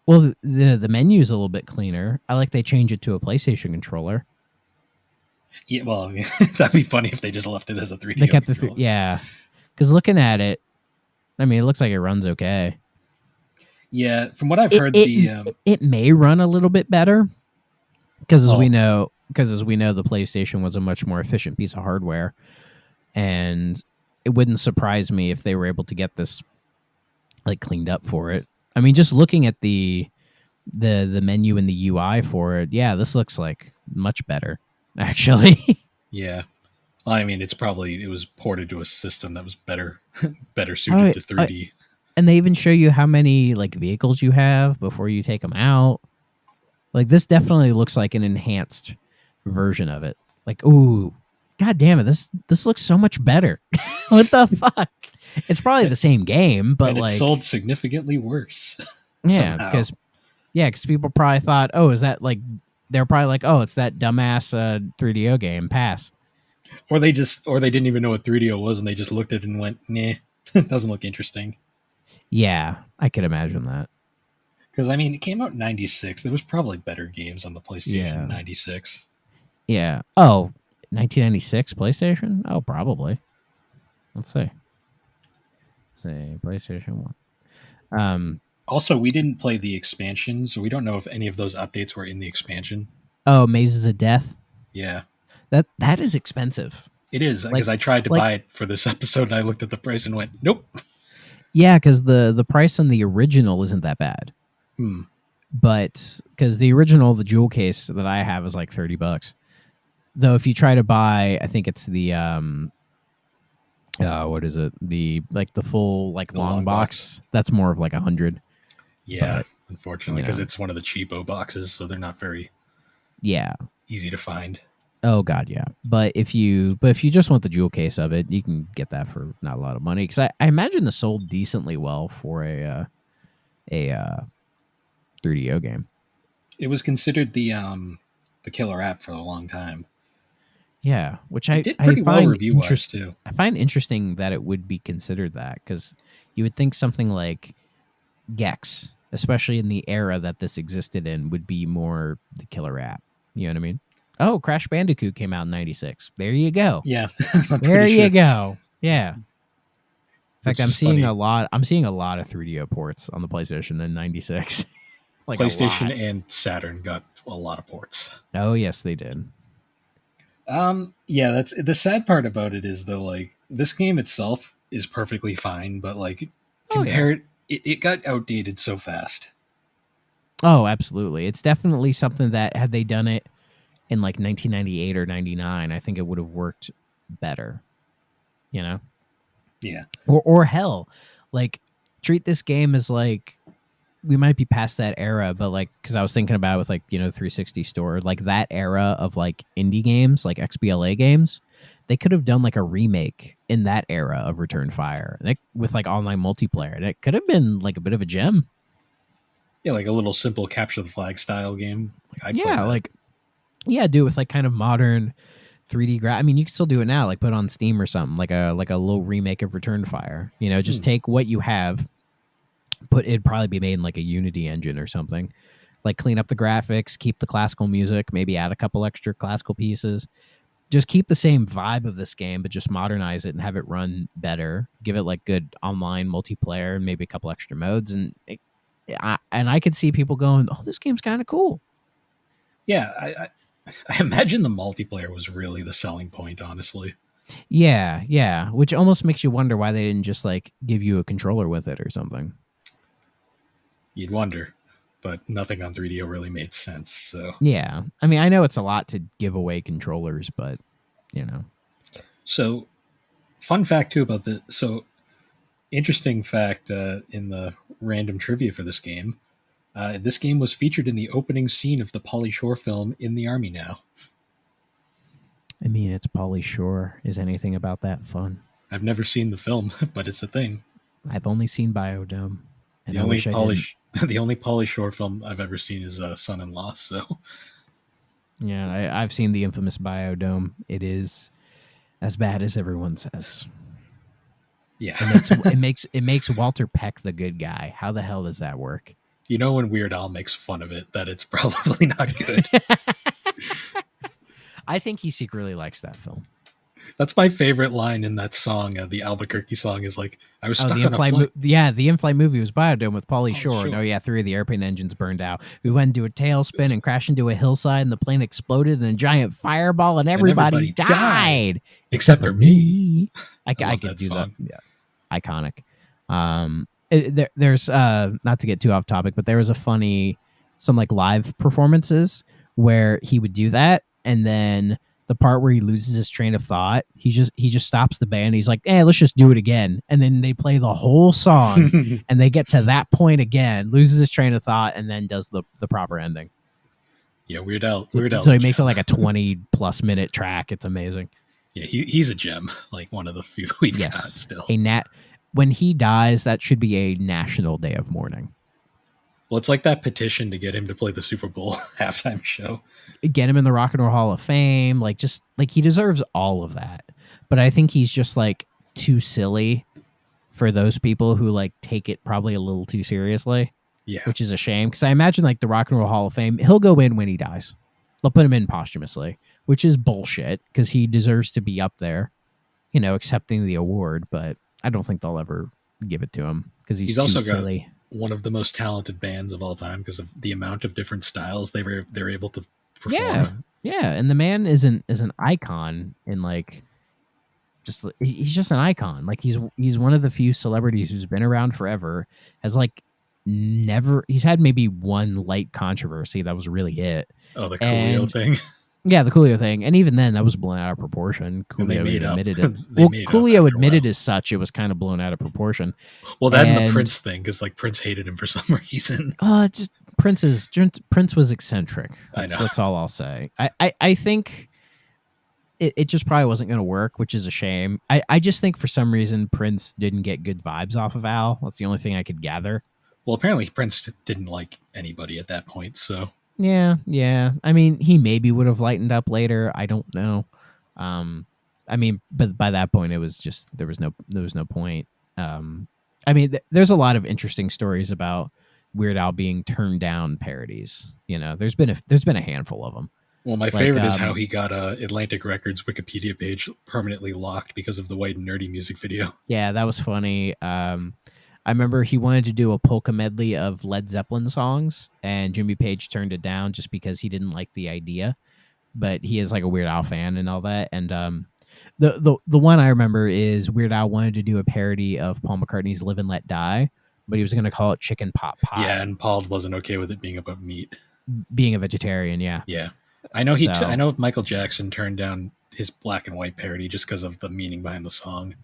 Well, the menu is a little bit cleaner. I like they change it to a PlayStation controller. Yeah, well, that'd be funny if they just left it as a 3D. They kept yeah, because looking at it, I mean, it looks like it runs okay. Yeah, from what I've heard, it may run a little bit better because as we know, the PlayStation was a much more efficient piece of hardware, and it wouldn't surprise me if they were able to get this like cleaned up for it. I mean, just looking at the menu and the UI for it, yeah, this looks like much better, actually. Yeah, I mean, it was ported to a system that was better suited to 3D. And they even show you how many like vehicles you have before you take them out. Like this definitely looks like an enhanced version of it. Like, ooh, god damn it, this looks so much better. What the fuck? It's probably the same game, but and like it sold significantly worse. Yeah, because people probably thought, oh, is that like they're probably like, oh, it's that dumbass 3DO game. Pass. Or they didn't even know what 3DO was, and they just looked at it and went, nah, it doesn't look interesting. Yeah, I could imagine that. Because, I mean, it came out in 96. There was probably better games on the PlayStation in 96. Yeah. Oh, 1996 PlayStation? Oh, probably. Let's see. PlayStation 1. Also, we didn't play the expansion, so we don't know if any of those updates were in the expansion. Oh, Mazes of Death? Yeah. That is expensive. It is, because I tried to buy it for this episode, and I looked at the price and went, nope. Yeah, because the price on the original isn't that bad. But because the original, the jewel case that I have is like $30. Though if you try to buy, I think it's the what is it? The full the long box. That's more of like 100. Yeah, unfortunately, because it's one of the cheapo boxes, so they're not very easy to find. Oh god, yeah. But if you just want the jewel case of it, you can get that for not a lot of money. Because I imagine this sold decently well for a 3DO game. It was considered the killer app for a long time. Yeah, which I find well review-wise too. I find interesting that it would be considered that, because you would think something like Gex, especially in the era that this existed in, would be more the killer app. You know what I mean? Oh, Crash Bandicoot came out in 96. There you go. Yeah. There you go. Yeah. In fact, Which I'm is seeing funny. a lot. I'm seeing a lot of 3DO ports on the PlayStation in '96. Like PlayStation a lot. and Saturn got a lot of ports. Oh yes, they did. Yeah, that's the sad part about it is though, like this game itself is perfectly fine, but like Oh, yeah. compared, it got outdated so fast. Oh, absolutely. It's definitely something that had they done it in like 1998 or 99, I think it would have worked better. You know? Yeah, Or hell, like treat this game as like we might be past that era, but like because I was thinking about it with like 360 store, like that era of like indie games, like XBLA games, they could have done like a remake in that era of Return Fire with like online multiplayer. And it could have been like a bit of a gem. yeah, like a little simple capture the flag style game. Like I'd play that. Do it with like kind of modern 3D I mean, you can still do it now, like put it on Steam or something, like a little remake of Return Fire. Just take what you have, it'd probably be made in like a Unity engine or something. Like clean up the graphics, keep the classical music, maybe add a couple extra classical pieces. Just keep the same vibe of this game, but just modernize it and have it run better. Give it like good online multiplayer and maybe a couple extra modes, and I could see people going, "Oh, this game's kind of cool." Yeah, I imagine the multiplayer was really the selling point, honestly. Yeah, which almost makes you wonder why they didn't just like give you a controller with it or something. You'd wonder, but nothing on 3DO really made sense. So Yeah, I mean, I know it's a lot to give away controllers, but So, fun fact too about the interesting fact in the random trivia for this game. This game was featured in the opening scene of the Pauly Shore film In the Army Now. I mean, it's Pauly Shore. Is anything about that fun? I've never seen the film, but it's a thing. I've only seen Biodome. And The only Pauly Shore film I've ever seen is Son-in-Law. So yeah, I've seen the infamous Biodome. It is as bad as everyone says. yeah, It makes Walter Peck the good guy. How the hell does that work? you know when Weird Al makes fun of it, that it's probably not good. I think he secretly likes that film. That's my favorite line in that song. The Albuquerque song is like, I was stuck the on a flight. the in-flight movie was Biodome with Pauly Shore. Shore. No, yeah, 3 of the airplane engines burned out. We went into a tailspin and crashed into a hillside, and the plane exploded in a giant fireball, and everybody died. Except for me. I love could that do song. that. Yeah. Iconic. There's not to get too off topic, but there was some like live performances where he would do that, and then the part where he loses his train of thought, he just stops the band. He's like, let's just do it again. And then they play the whole song and they get to that point again, loses his train of thought, and then does the proper ending. Yeah, Weird Al. So he makes it like a 20+ minute track. It's amazing. Yeah, he's a gem. Like one of the few we've got Yes. still. When he dies, that should be a national day of mourning. Well, it's like that petition to get him to play the Super Bowl halftime show. Get him in the Rock and Roll Hall of Fame. Like he deserves all of that. But I think he's just like too silly for those people who like take it probably a little too seriously. Yeah. Which is a shame, because I imagine like the Rock and Roll Hall of Fame, he'll go in when he dies. They'll put him in posthumously, which is bullshit because he deserves to be up there, accepting the award. But I don't think they'll ever give it to him because he's too also silly. Got one of the most talented bands of all time because of the amount of different styles they're able to perform. Yeah, and the man is an icon in like he's just an icon. Like he's one of the few celebrities who's been around forever. Has like he's had maybe one light controversy that was really it. Oh, the Coolio thing. Yeah, the Coolio thing, and even then that was blown out of proportion. Coolio admitted it. Coolio admitted as such. It was kind of blown out of proportion. Well, that and the Prince thing, because like Prince hated him for some reason. Just Prince was eccentric. I know. That's all I'll say. I think it just probably wasn't going to work, which is a shame. I just think for some reason Prince didn't get good vibes off of Al. That's the only thing I could gather. Well, apparently Prince didn't like anybody at that point, so. Yeah. I mean, he maybe would have lightened up later. I don't know. I mean, but by that point, it was just there was no point. I mean, there's a lot of interesting stories about Weird Al being turned down parodies. There's been a handful of them. Well, my favorite is how he got Atlantic Records Wikipedia page permanently locked because of the White and Nerdy music video. Yeah, that was funny. I remember he wanted to do a polka medley of Led Zeppelin songs, and Jimmy Page turned it down just because he didn't like the idea. But he is like a Weird Al fan and all that. And the one I remember is Weird Al wanted to do a parody of Paul McCartney's "Live and Let Die," but he was going to call it Chicken Pot Pie. Yeah, and Paul wasn't okay with it being about meat. Being a vegetarian, yeah. Yeah. I know I know Michael Jackson turned down his black and white parody just because of the meaning behind the song.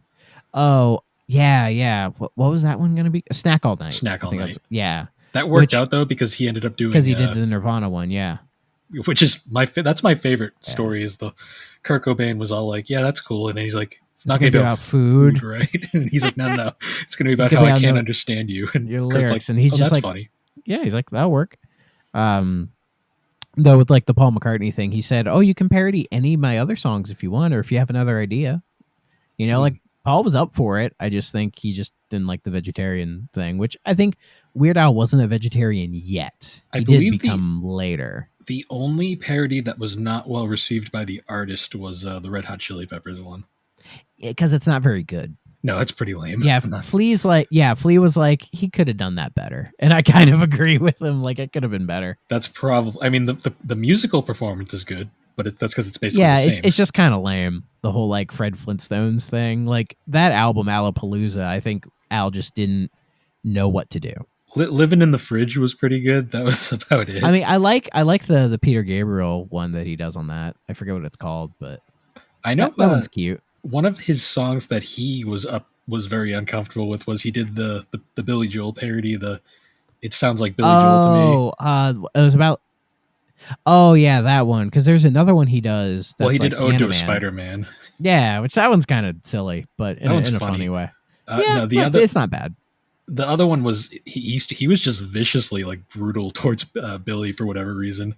Oh, yeah. What was that one going to be? A Snack All Night. Snack All Night. Yeah. That worked out though because he ended up doing because he did the Nirvana one, yeah. Which is that's my favorite story. Is the Kurt Cobain was all like, "Yeah, that's cool," and he's like, "It's not going to be about food, right?" And he's like, "No, it's going to be about how I can't understand you and your Kurt's lyrics." like, And he's just like, funny. Yeah, he's like, that'll work. Though with like the Paul McCartney thing, he said, "Oh, you can parody any of my other songs if you want, or if you have another idea." You know, like Paul was up for it. I just think he just didn't like the vegetarian thing, which I think Weird Al wasn't a vegetarian yet. He did become later. The only parody that was not well received by the artist was the Red Hot Chili Peppers one. Because it's not very good. No, it's pretty lame. Yeah, Flea was like, he could have done that better. And I kind of agree with him. Like, it could have been better. That's probably, I mean, the musical performance is good, but that's because it's basically the same. It's just kind of lame. The whole, like, Fred Flintstones thing. Like, that album, Alapalooza, I think Al just didn't know what to do. Living in the Fridge was pretty good. That was about it. I mean, I like the Peter Gabriel one that he does on that. I forget what it's called, but I know that one's cute. One of his songs that he was very uncomfortable with was he did the Billy Joel parody. It sounds like Billy Joel to me. It was about. Oh yeah, that one. Because there's another one he does. That's he did like Ode to a Spider-Man. Yeah, which that one's kind of silly, but in a funny way. It's not bad. The other one was he was just viciously like brutal towards Billy for whatever reason.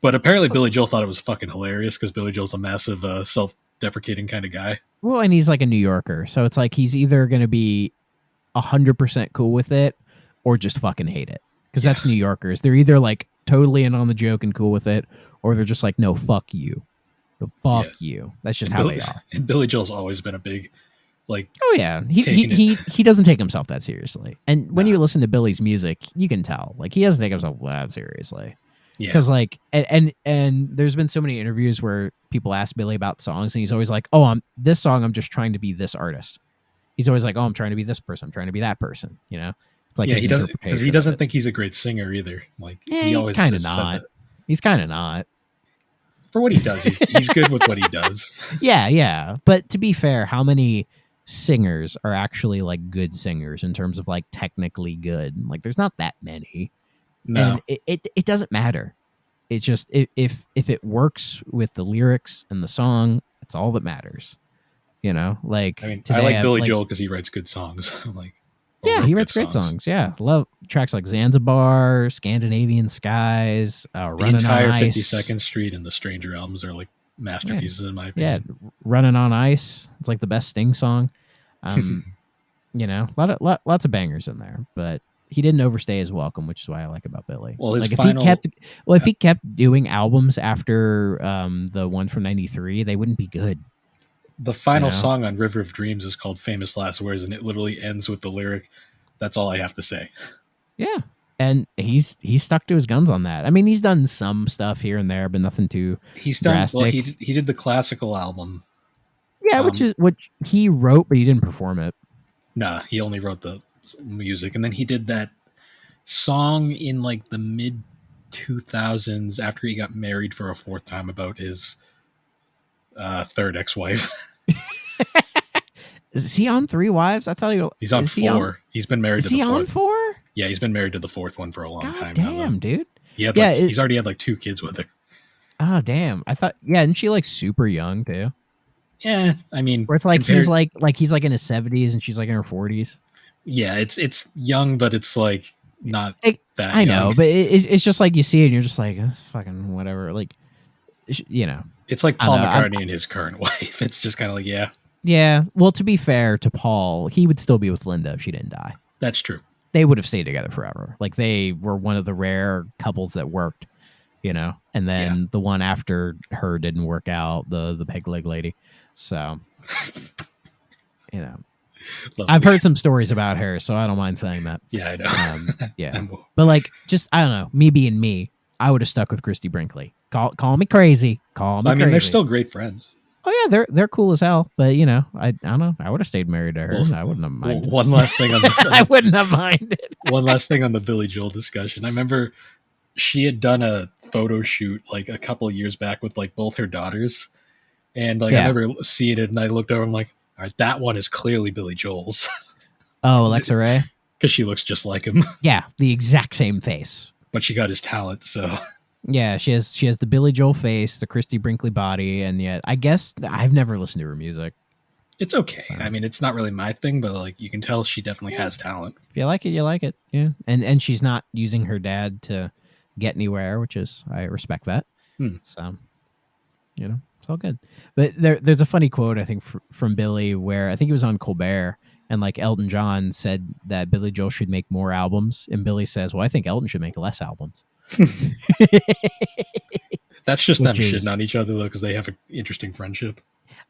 But apparently Billy Joel thought it was fucking hilarious because Billy Joel's a massive self-deprecating kind of guy. Well, and he's like a New Yorker, so it's like he's either going to be 100% cool with it or just fucking hate it. Because that's New Yorkers. They're either like totally in on the joke and cool with it, or they're just like, no, fuck you. No, fuck you. That's just how they are. And Billy Joel's always been a big... Like, oh yeah, he doesn't take himself that seriously, and when you listen to Billy's music, you can tell like he doesn't take himself that seriously. Yeah, because like and there's been so many interviews where people ask Billy about songs, and he's always like, "Oh, this song, I'm just trying to be this artist." He's always like, "Oh, I'm trying to be this person, I'm trying to be that person." You know, it's like he doesn't because he doesn't think he's a great singer either. Like, he's kind of not. He's kind of not. For what he does, he's good with what he does. Yeah, but to be fair, how many singers are actually like good singers in terms of like technically good? Like there's not that many. No, and it doesn't matter. It's just if it works with the lyrics and the song, it's all that matters. You know, like I mean, I like Billy Joel because he writes good songs. Like he writes great songs. Yeah, love tracks like Zanzibar, Scandinavian Skies, the entire 52nd Street and the Stranger albums are like masterpieces in my opinion. Yeah, Running on Ice. It's like the best Sting song. You know, lots of bangers in there, but he didn't overstay his welcome, which is why I like about Billy. Well, if he kept doing albums after the one from '93, they wouldn't be good. The final song on River of Dreams is called Famous Last Words, and it literally ends with the lyric, "That's all I have to say." Yeah. And he's stuck to his guns on that. I mean, he's done some stuff here and there, but nothing too drastic. Well, he did the classical album. Yeah, which he wrote, but he didn't perform it. Nah, he only wrote the music. And then he did that song in like the mid 2000s after he got married for a fourth time about his third ex-wife. Is he on 3 wives? I thought he's on 4. He's been married to the 4th. Is he on 4? Yeah, he's been married to the 4th one for a long time. Damn, dude. He's already had like 2 kids with her. Oh, damn. I thought, isn't she like super young too? Yeah, I mean, where it's like he's like he's like in his 70s and she's like in her 40s. Yeah, it's young, but it's like not that. I know, but it's just like you see it and you're just like, that's fucking whatever. Like, you know, it's like Paul McCartney and his current wife. It's just kind of like, yeah. Yeah. Well, to be fair to Paul, he would still be with Linda if she didn't die. That's true. They would have stayed together forever. Like they were one of the rare couples that worked. and then the one after her didn't work out, the peg leg lady. So, I've heard some stories about her, so I don't mind saying that. Yeah, I know. Yeah, but like, just I don't know, me being me, I would have stuck with Christy Brinkley. Call me crazy. Call me. I mean, crazy. they're still great friends. Oh yeah, they're cool as hell. But I don't know. I would have stayed married to her. Well, I wouldn't have minded. One last thing on the I wouldn't have minded. One last thing on the Billy Joel discussion. I remember she had done a photo shoot like a couple of years back with like both her daughters, and like I remember seeing it, and I looked over, I'm like, all right, that one is clearly Billy Joel's. Oh, Alexa Ray, because she looks just like him. Yeah, the exact same face. But she got his talent, so. Yeah, she has the Billy Joel face, the Christy Brinkley body, and yet I guess I've never listened to her music. It's okay. I mean, it's not really my thing, but like you can tell she definitely has talent. If you like it, you like it. Yeah, and she's not using her dad to get anywhere, which is I respect that. So, it's all good. But there's a funny quote I think from Billy where I think he was on Colbert, and like Elton John said that Billy Joel should make more albums, and Billy says, "Well, I think Elton should make less albums." That's just them shitting on each other though, because they have an interesting friendship.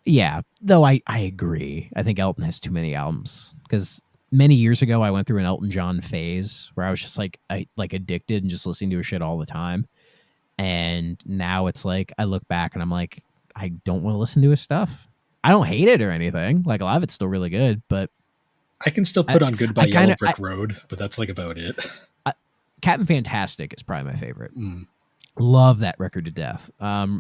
Yeah, though I agree. I think Elton has too many albums, because many years ago I went through an Elton John phase where I was just like addicted and just listening to his shit all the time. And now it's like I look back and I'm like, I don't want to listen to his stuff. I don't hate it or anything. Like a lot of it's still really good, but I can still put on Goodbye Yellow Brick Road, but that's like about it. Captain Fantastic is probably my favorite. Love that record to death.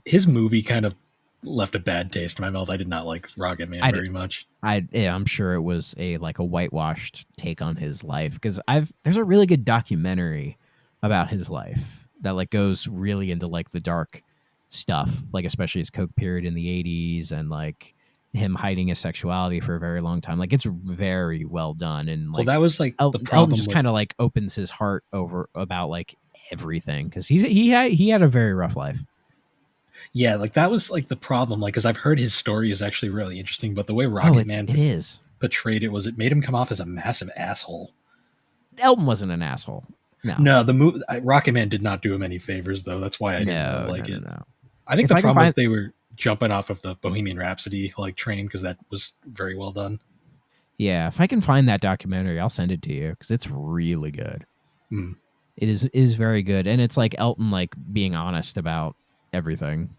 His movie kind of left a bad taste in my mouth. I did not like Rocket Man very much. I'm sure it was a whitewashed take on his life, because there's a really good documentary about his life that like goes really into like the dark stuff, like especially his coke period in the 80s and like him hiding his sexuality for a very long time. Like it's very well done, and like that was like the problem. Elton just kind of like opens his heart about like everything, because he had a very rough life. Yeah, like that was like the problem. Like, because I've heard his story is actually really interesting, but the way Rocket Man portrayed it it made him come off as a massive asshole. Elton wasn't an asshole. No, the movie Rocket Man did not do him any favors, though. That's why I didn't really like it. No. I think the problem was they were jumping off of the Bohemian Rhapsody like train, because that was very well done. Yeah, if I can find that documentary, I'll send it to you, because it's really good. It is very good, and it's like Elton like being honest about everything,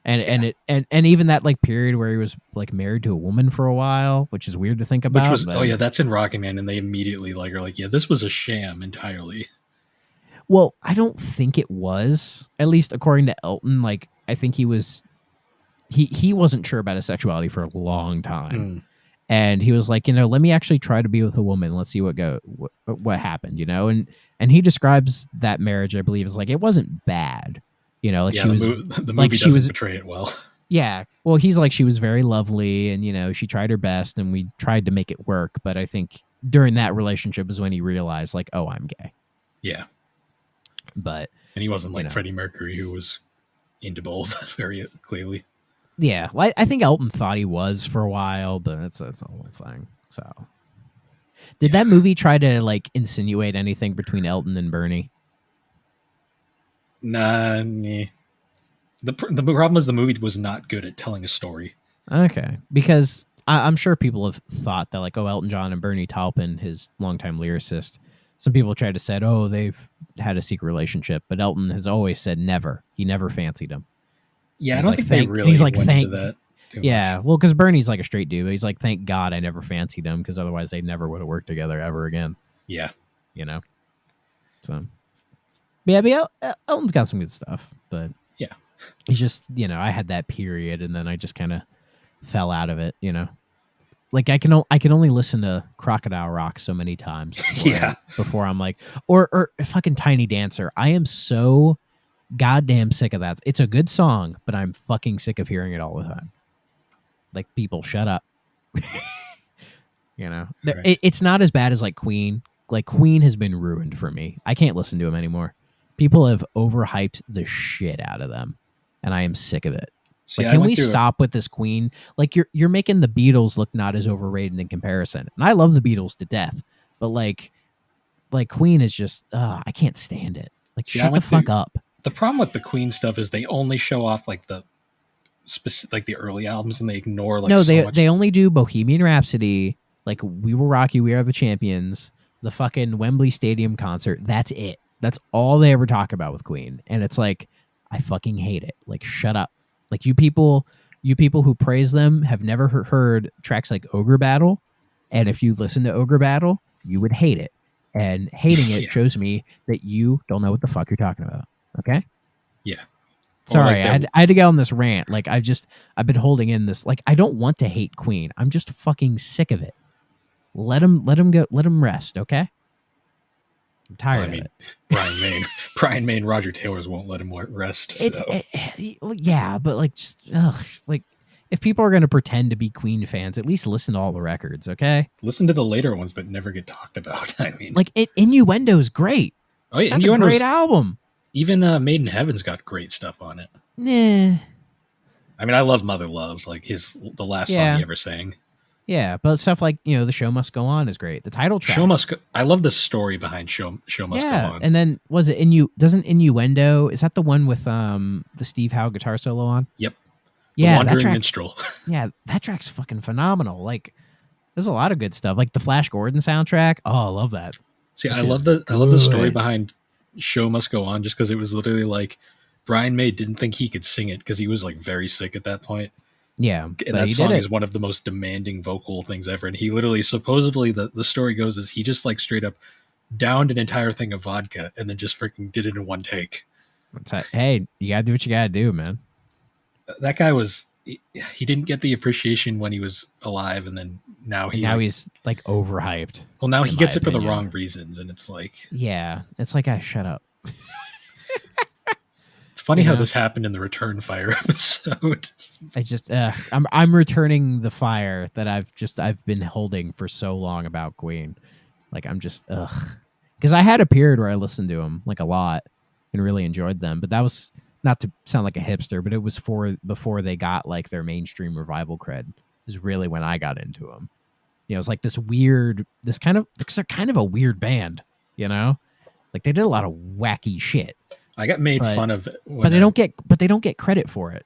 and even that like period where he was like married to a woman for a while, which is weird to think about. That's in Rocket Man, and they immediately like are like, yeah, this was a sham entirely. Well, I don't think it was, at least according to Elton. Like, I think he wasn't sure about his sexuality for a long time. And he was like, let me actually try to be with a woman. Let's see what happened, and he describes that marriage, I believe, as like, it wasn't bad. Like she was, the movie doesn't portray it well. Yeah. Well, he's like, she was very lovely, and, she tried her best, and we tried to make it work. But I think during that relationship is when he realized like, oh, I'm gay. Yeah. And he wasn't like Freddie Mercury, who was into both very clearly. Yeah. Well, I think Elton thought he was for a while, but that's a whole thing. So did that movie try to like insinuate anything between Elton and Bernie? Nah. The problem is the movie was not good at telling a story. Okay. Because I'm sure people have thought that like, oh, Elton John and Bernie Taupin, his longtime lyricist, some people tried to say, oh, they've had a secret relationship, but Elton has always said never. He never fancied him. Yeah, I don't think they really went into that too much. Well, because Bernie's like a straight dude. He's like, thank God I never fancied him, because otherwise they never would have worked together ever again. Yeah. So, yeah, Elton's got some good stuff, but yeah, he's just, I had that period, and then I just kind of fell out of it, Like I can only listen to Crocodile Rock so many times before I'm like, or fucking Tiny Dancer. I am so goddamn sick of that. It's a good song, but I'm fucking sick of hearing it all the time. Like, people shut up. Right. It's not as bad as like Queen. Like, Queen has been ruined for me. I can't listen to them anymore. People have overhyped the shit out of them, and I am sick of it. See, like, can we stop with this Queen? Like, you're making the Beatles look not as overrated in comparison. And I love the Beatles to death, but like Queen is just, I can't stand it. Like, shut the fuck up. The problem with the Queen stuff is they only show off like the like the early albums, and they ignore like no, so much. they only do Bohemian Rhapsody, like We Will Rock You, We Are the Champions, the fucking Wembley Stadium concert. That's it. That's all they ever talk about with Queen, and it's like I fucking hate it. Like shut up. Like you people who praise them have never heard tracks like Ogre Battle, and if you listen to Ogre Battle, you would hate it. And hating it shows me that you don't know what the fuck you're talking about. Okay? Yeah. Sorry, I had to get on this rant. Like I've been holding in this. Like I don't want to hate Queen. I'm just fucking sick of it. Let him go. Let him rest. Okay. I'm tired of it. Brian May and Roger Taylor's won't let him rest. Yeah, but like just like if people are gonna pretend to be Queen fans, at least listen to all the records. Okay. Listen to the later ones that never get talked about. I mean, like Innuendo is great. Oh yeah, that's a great album. Even Made in Heaven's got great stuff on it. Nah. I mean, I love Mother Love, like the last song he ever sang. Yeah, but stuff like, The Show Must Go On is great. The title track. I love the story behind Show Must Go On. And then was it doesn't Innuendo, is that the one with the Steve Howe guitar solo on? Yep. The Wandering Minstrel. Yeah, that track's fucking phenomenal. Like there's a lot of good stuff. Like the Flash Gordon soundtrack. Oh, I love that. See, I love the story behind Show Must Go On, just because it was literally like Brian May didn't think he could sing it because he was like very sick at that point. Yeah, and that song is one of the most demanding vocal things ever. And he literally, supposedly, the story goes is he just like straight up downed an entire thing of vodka and then just freaking did it in one take. Hey, you gotta do what you gotta do, man. That guy he didn't get the appreciation when he was alive, and then now he's like overhyped. Well, now he gets it for the wrong reasons, and it's like, yeah, it's like, shut up. It's funny how this happened in the Return Fire episode. I just I'm returning the fire that I've been holding for so long about Queen. Like I'm just because I had a period where I listened to them like a lot and really enjoyed them, but that was not to sound like a hipster, but it was before they got like their mainstream revival cred. Is really when I got into them. It's like they're kind of a weird band, like they did a lot of wacky shit. I got made fun of, but they don't get credit for it,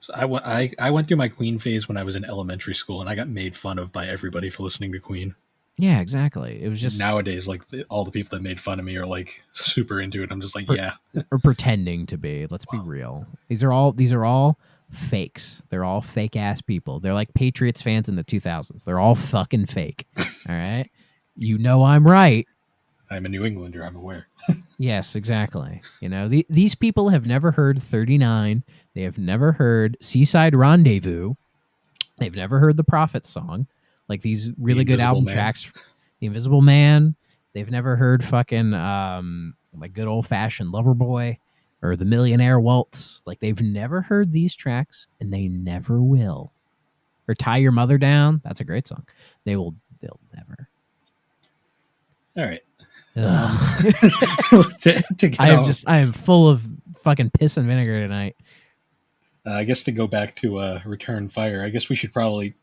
So I went through my Queen phase when I was in elementary school, and I got made fun of by everybody for listening to Queen. Yeah, exactly. It was just nowadays, like all the people that made fun of me are like super into it. I'm just like, or pretending to be. Let's be real. These are all fakes. They're all fake ass people. They're like Patriots fans in the 2000s. They're all fucking fake. All right, I'm right. I'm a New Englander. I'm aware. Yes, exactly. These people have never heard 39. They have never heard Seaside Rendezvous. They've never heard the Prophet song. Like these really good album tracks. The Invisible Man. They've never heard fucking like good old fashioned Loverboy or the Millionaire Waltz. Like they've never heard these tracks, and they never will. Or Tie Your Mother Down. That's a great song. They'll never. All right. I am full of fucking piss and vinegar tonight. I guess to go back to Return Fire, I guess we should probably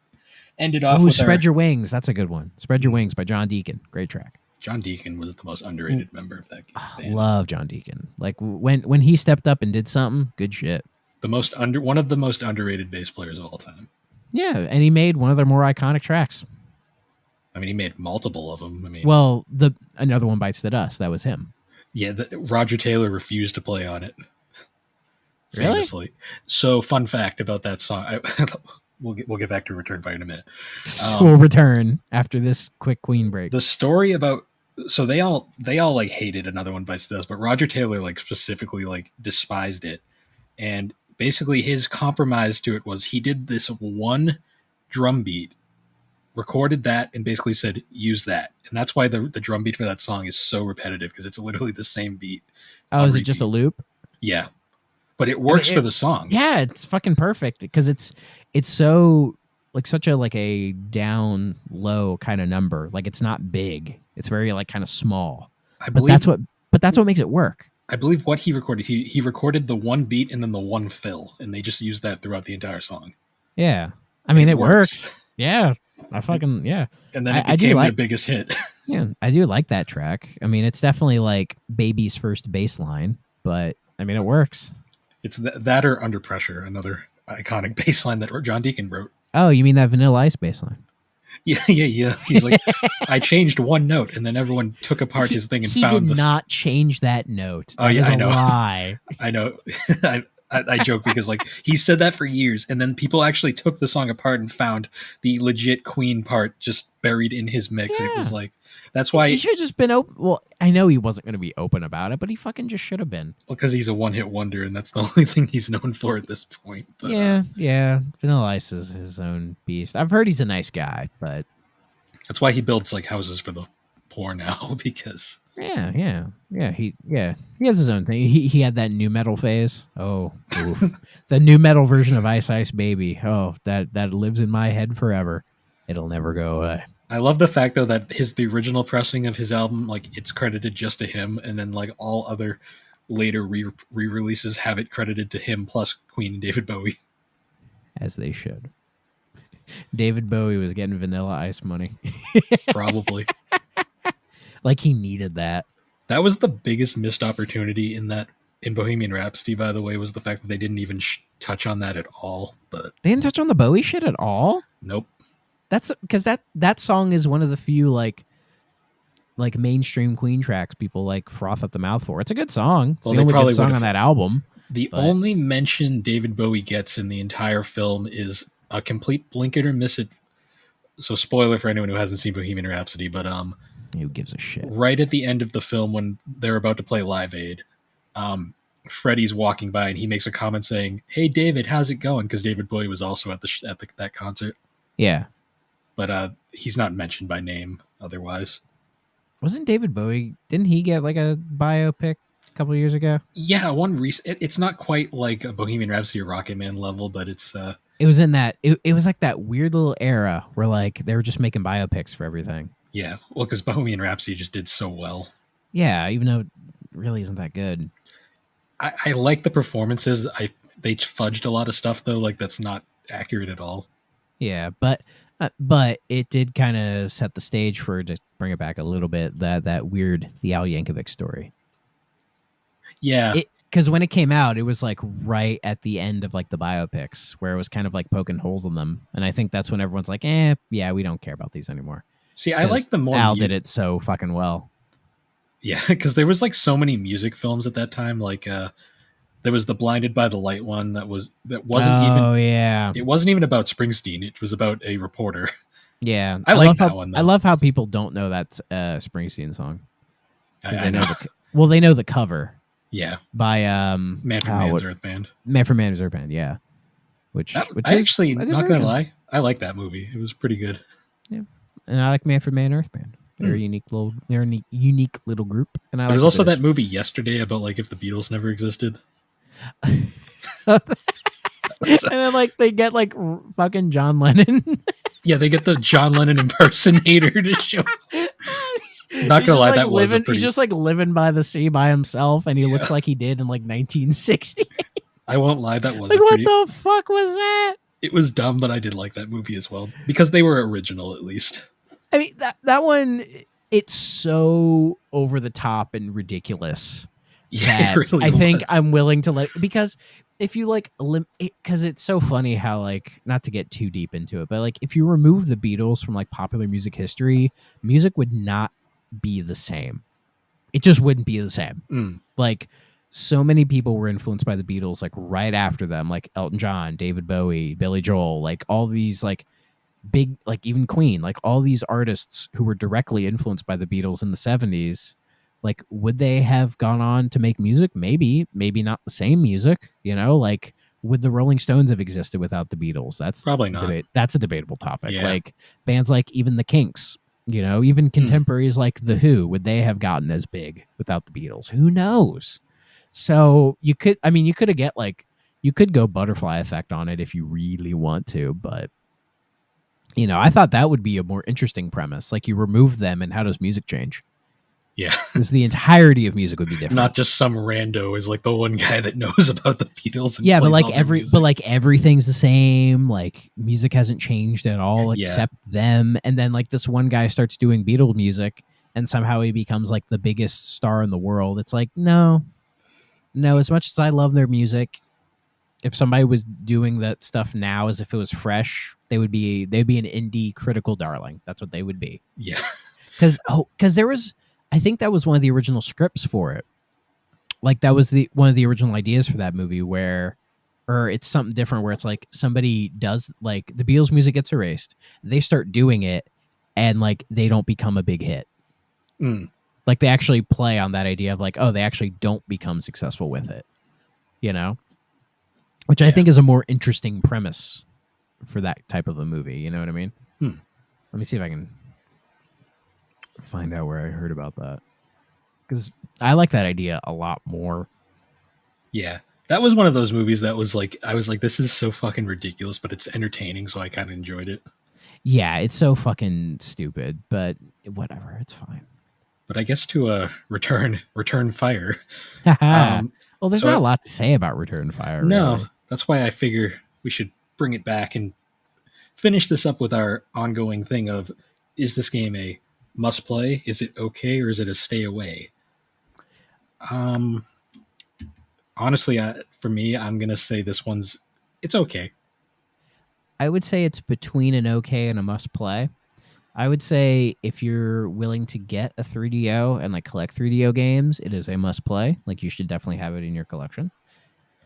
end it off with with Spread Your Wings. That's a good one. Spread Your Wings by John Deacon. Great track. John Deacon was the most underrated member of that band. Love John Deacon. Like when he stepped up and did something, good shit. One of the most underrated bass players of all time. Yeah, and he made one of their more iconic tracks. I mean, he made multiple of them. I mean, well, Another One Bites the Dust. That was him. Yeah, Roger Taylor refused to play on it. Really? Famously. So, fun fact about that song. We'll get back to Return Fire in a minute. We'll return after this quick Queen break. The story about they all like hated Another One Bites the Dust, but Roger Taylor like specifically like despised it, and basically his compromise to it was he did this one drum beat, recorded that, and basically said use that, and that's why the drum beat for that song is so repetitive, because it's literally the same beat. Oh, is it just a loop? Yeah, but it works for the song. Yeah, it's fucking perfect because it's so like such a like a down low kind of number. Like it's not big. It's very like kind of small. But that's what makes it work. I believe what he recorded, he recorded the one beat and then the one fill, and they just used that throughout the entire song. Yeah, I mean it works. Yeah, And then it became their biggest hit. Yeah, I do like that track. I mean, it's definitely like Baby's first bass line, but I mean, it works. It's that or Under Pressure, another iconic bass line that John Deacon wrote. Oh, you mean that Vanilla Ice bass line? Yeah. He's like, I changed one note, and then everyone took apart his thing and found He did not change that note. That is I know. A lie. I know. I joke because like he said that for years, and then people actually took the song apart and found the legit Queen part just buried in his mix. Yeah. It was like, that's why he should have just been open. Well, I know he wasn't going to be open about it, but he fucking just should have been. Well, because he's a one-hit wonder, and that's the only thing he's known for at this point. But, yeah. Vanilla Ice is his own beast. I've heard he's a nice guy, but that's why he builds like houses for the poor now. Because yeah. He has his own thing. He had that new metal phase. Oh, the new metal version of Ice Ice Baby. Oh, that lives in my head forever. It'll never go away. I love the fact though that the original pressing of his album, like it's credited just to him, and then like all other later re-releases have it credited to him plus Queen and David Bowie. As they should. David Bowie was getting Vanilla Ice money. Probably. Like he needed that. That was the biggest missed opportunity in Bohemian Rhapsody, by the way, was the fact that they didn't even touch on that at all. But they didn't touch on the Bowie shit at all? Nope. That's because that song is one of the few like mainstream Queen tracks people like froth at the mouth for. It's a good song. It's the only good song on that album. The only mention David Bowie gets in the entire film is a complete blink it or miss it. So spoiler for anyone who hasn't seen Bohemian Rhapsody, but who gives a shit? Right at the end of the film when they're about to play Live Aid, Freddie's walking by and he makes a comment saying, "Hey David, how's it going?" Because David Bowie was also at that concert. Yeah. But he's not mentioned by name otherwise. Wasn't David Bowie, didn't he get like a biopic a couple of years ago? Yeah, one recent. It's not quite like a Bohemian Rhapsody or Rocket Man level, but it's... it was in that... It was like that weird little era where like they were just making biopics for everything. Yeah, well, because Bohemian Rhapsody just did so well. Yeah, even though it really isn't that good. I like the performances. They fudged a lot of stuff, though. Like, that's not accurate at all. Yeah, but it did kind of set the stage for, to bring it back a little bit, that weird the Al Yankovic story. Yeah, because when it came out, it was like right at the end of like the biopics where it was kind of like poking holes in them, and I think that's when everyone's like, yeah, we don't care about these anymore. See, I like the more Al did it so fucking well. Yeah, because there was like so many music films at that time, like there was the Blinded by the Light one that wasn't even. Oh yeah, it wasn't even about Springsteen. It was about a reporter. Yeah, I like that one. Though. I love how people don't know that's a Springsteen song. I know. They know the cover. Yeah, by Man from Man's Earth Band. Man from Man's Earth Band, yeah. Which I actually not gonna lie, I like that movie. It was pretty good. Yeah, and I like Man from Man Earth Band. They're a unique little group. And there's also that movie Yesterday about like if the Beatles never existed. And then like they get like fucking John Lennon. Yeah, they get the John Lennon impersonator to show. Not gonna lie, like that was he's just like living by the sea by himself, and he looks like he did in like 1960. I won't lie, that was like what the fuck was that? It was dumb, but I did like that movie as well because they were original at least. I mean that one, it's so over the top and ridiculous. Yeah, it really I think was. I'm willing to because if you like, because it's so funny how like, not to get too deep into it, but like if you remove the Beatles from like popular music history, music would not be the same. It just wouldn't be the same. Like so many people were influenced by the Beatles like right after them, like Elton John, David Bowie, Billy Joel, like all these like big, like even Queen, like all these artists who were directly influenced by the Beatles in the 70s. Like, would they have gone on to make music? Maybe not the same music, you know, like would the Rolling Stones have existed without the Beatles? That's probably not. That's a debatable topic. Yeah. Like bands like even the Kinks, you know, even contemporaries like The Who, would they have gotten as big without the Beatles? Who knows? So you could go butterfly effect on it if you really want to, but you know, I thought that would be a more interesting premise. Like you remove them and how does music change? Yeah. Because the entirety of music would be different. Not just some rando is like the one guy that knows about the Beatles. And yeah, but like everything's the same. Like music hasn't changed at all except them. And then like this one guy starts doing Beatle music and somehow he becomes like the biggest star in the world. It's like, no. No, as much as I love their music, if somebody was doing that stuff now as if it was fresh, they'd be an indie critical darling. That's what they would be. Yeah. Because there was, I think that was one of the original scripts for it. Like that was one of the original ideas for that movie or it's something different where it's like somebody does, like the Beatles music gets erased, they start doing it, and like they don't become a big hit. Like they actually play on that idea of like, oh, they actually don't become successful with it, you know? Which I think is a more interesting premise for that type of a movie. You know what I mean? Let me see if I can find out where I heard about that. Because I like that idea a lot more. Yeah. That was one of those movies that was like, I was like, this is so fucking ridiculous, but it's entertaining, so I kind of enjoyed it. Yeah, it's so fucking stupid, but whatever, it's fine. But I guess to return fire. Well, there's not a lot to say about Return Fire. No, really. That's why I figure we should bring it back and finish this up with our ongoing thing of, is this game a must play? Is it okay? Or is it a stay away? Honestly, for me, I'm going to say this it's okay. I would say it's between an okay and a must play. I would say if you're willing to get a 3DO and like collect 3DO games, it is a must play. Like you should definitely have it in your collection.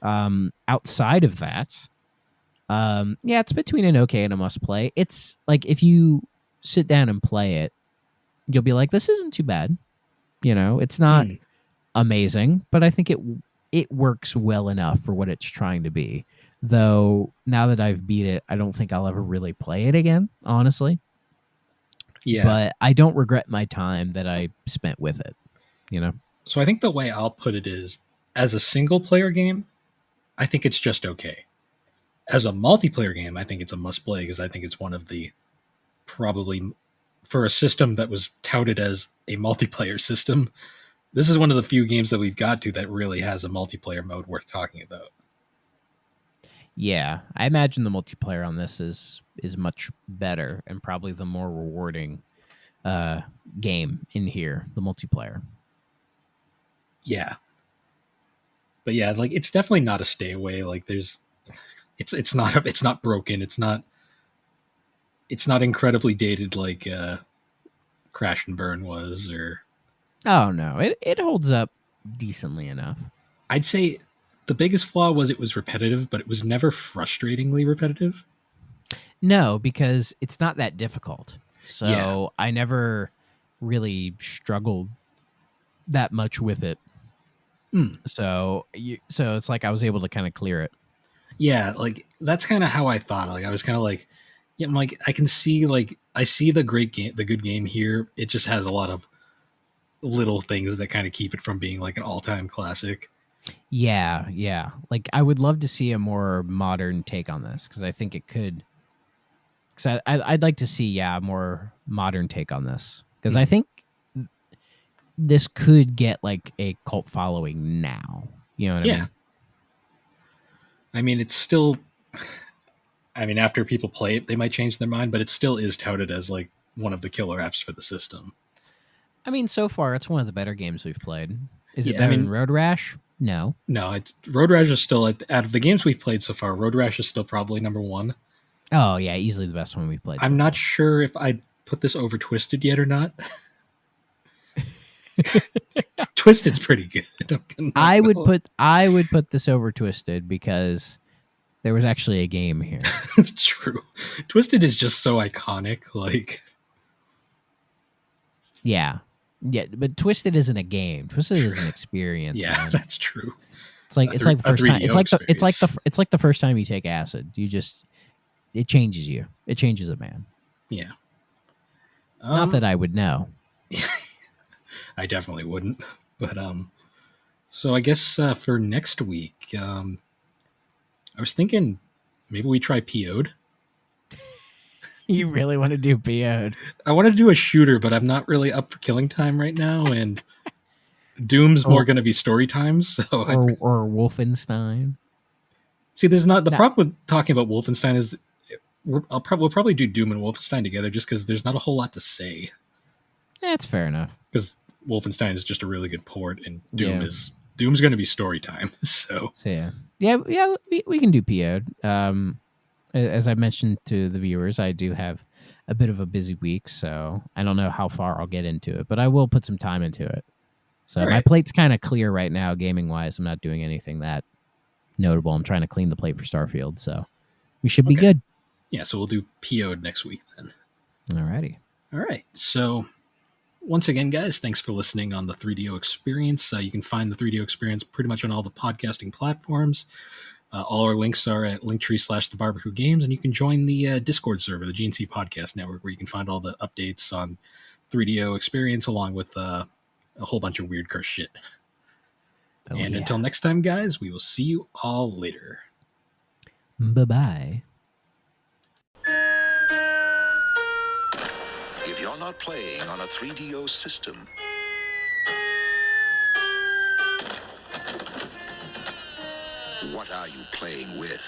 Outside of that, it's between an okay and a must play. It's like if you sit down and play it, you'll be like, this isn't too bad. You know, it's not amazing, but I think it works well enough for what it's trying to be. Though now that I've beat it, I don't think I'll ever really play it again, honestly. Yeah. But I don't regret my time that I spent with it, you know? So I think the way I'll put it is, as a single player game, I think it's just okay. As a multiplayer game, I think it's a must play because I think it's one of the, probably for a system that was touted as a multiplayer system, this is one of the few games that we've got to that really has a multiplayer mode worth talking about. Yeah, I imagine the multiplayer on this is much better and probably the more rewarding game in here, the multiplayer. Yeah. But yeah, like it's definitely not a stay away. Like it's not broken. It's not incredibly dated like Crash and Burn was, or oh no, it holds up decently enough. I'd say the biggest flaw was it was repetitive, but it was never frustratingly repetitive. No, because it's not that difficult. So I never really struggled that much with it. So it's like I was able to kind of clear it. Yeah, like that's kind of how I thought. Like I was kind of like, yeah, I'm like I can see I see the good game here. It just has a lot of little things that kind of keep it from being like an all-time classic. Yeah. Like I would love to see a more modern take on this because I think it could. Because I'd like to see a more modern take on this because I think this could get like a cult following now. You know what I mean? I mean, it's still. I mean, after people play it, they might change their mind, but it still is touted as like one of the killer apps for the system. I mean, so far it's one of the better games we've played. Is it better than Road Rash? No, Road Rash is still out of the games we've played so far. Road Rash is still probably number one. Oh yeah, easily the best one we've played. I'm not sure if I put this over Twisted yet or not. Twisted's pretty good. I would put this over Twisted because there was actually a game here. It's true. Twisted is just so iconic. Like, yeah, but Twisted isn't a game. Twisted is an experience. Yeah, man. That's true. It's like the first time. It's like the first time you take acid. It changes you. It changes a man. Yeah. Not that I would know. I definitely wouldn't. But so I guess for next week, I was thinking maybe we try PO'd. You really want to do PO'd? I want to do a shooter, but I'm not really up for killing time right now, and Doom's more going to be story times. So or Wolfenstein. See, there's not the problem with talking about Wolfenstein is we'll probably do Doom and Wolfenstein together just because there's not a whole lot to say. That's fair enough. Because Wolfenstein is just a really good port, and Doom is Doom's going to be story time. So yeah, we can do PO'd. As I mentioned to the viewers, I do have a bit of a busy week, so I don't know how far I'll get into it, but I will put some time into it. So All my right. plate's kind of clear right now, gaming wise. I'm not doing anything that notable. I'm trying to clean the plate for Starfield, so we should be good. Yeah, so we'll do PO'd next week then. Alrighty. All right. So once again, guys, thanks for listening on the 3DO Experience. You can find the 3DO Experience pretty much on all the podcasting platforms. All our links are at linktree/the barbecue games, and you can join the Discord server, the GNC Podcast Network, where you can find all the updates on 3DO Experience along with a whole bunch of weird curse shit. Until next time, guys, we will see you all later. Bye-bye. If you're not playing on a 3DO system, what are you playing with?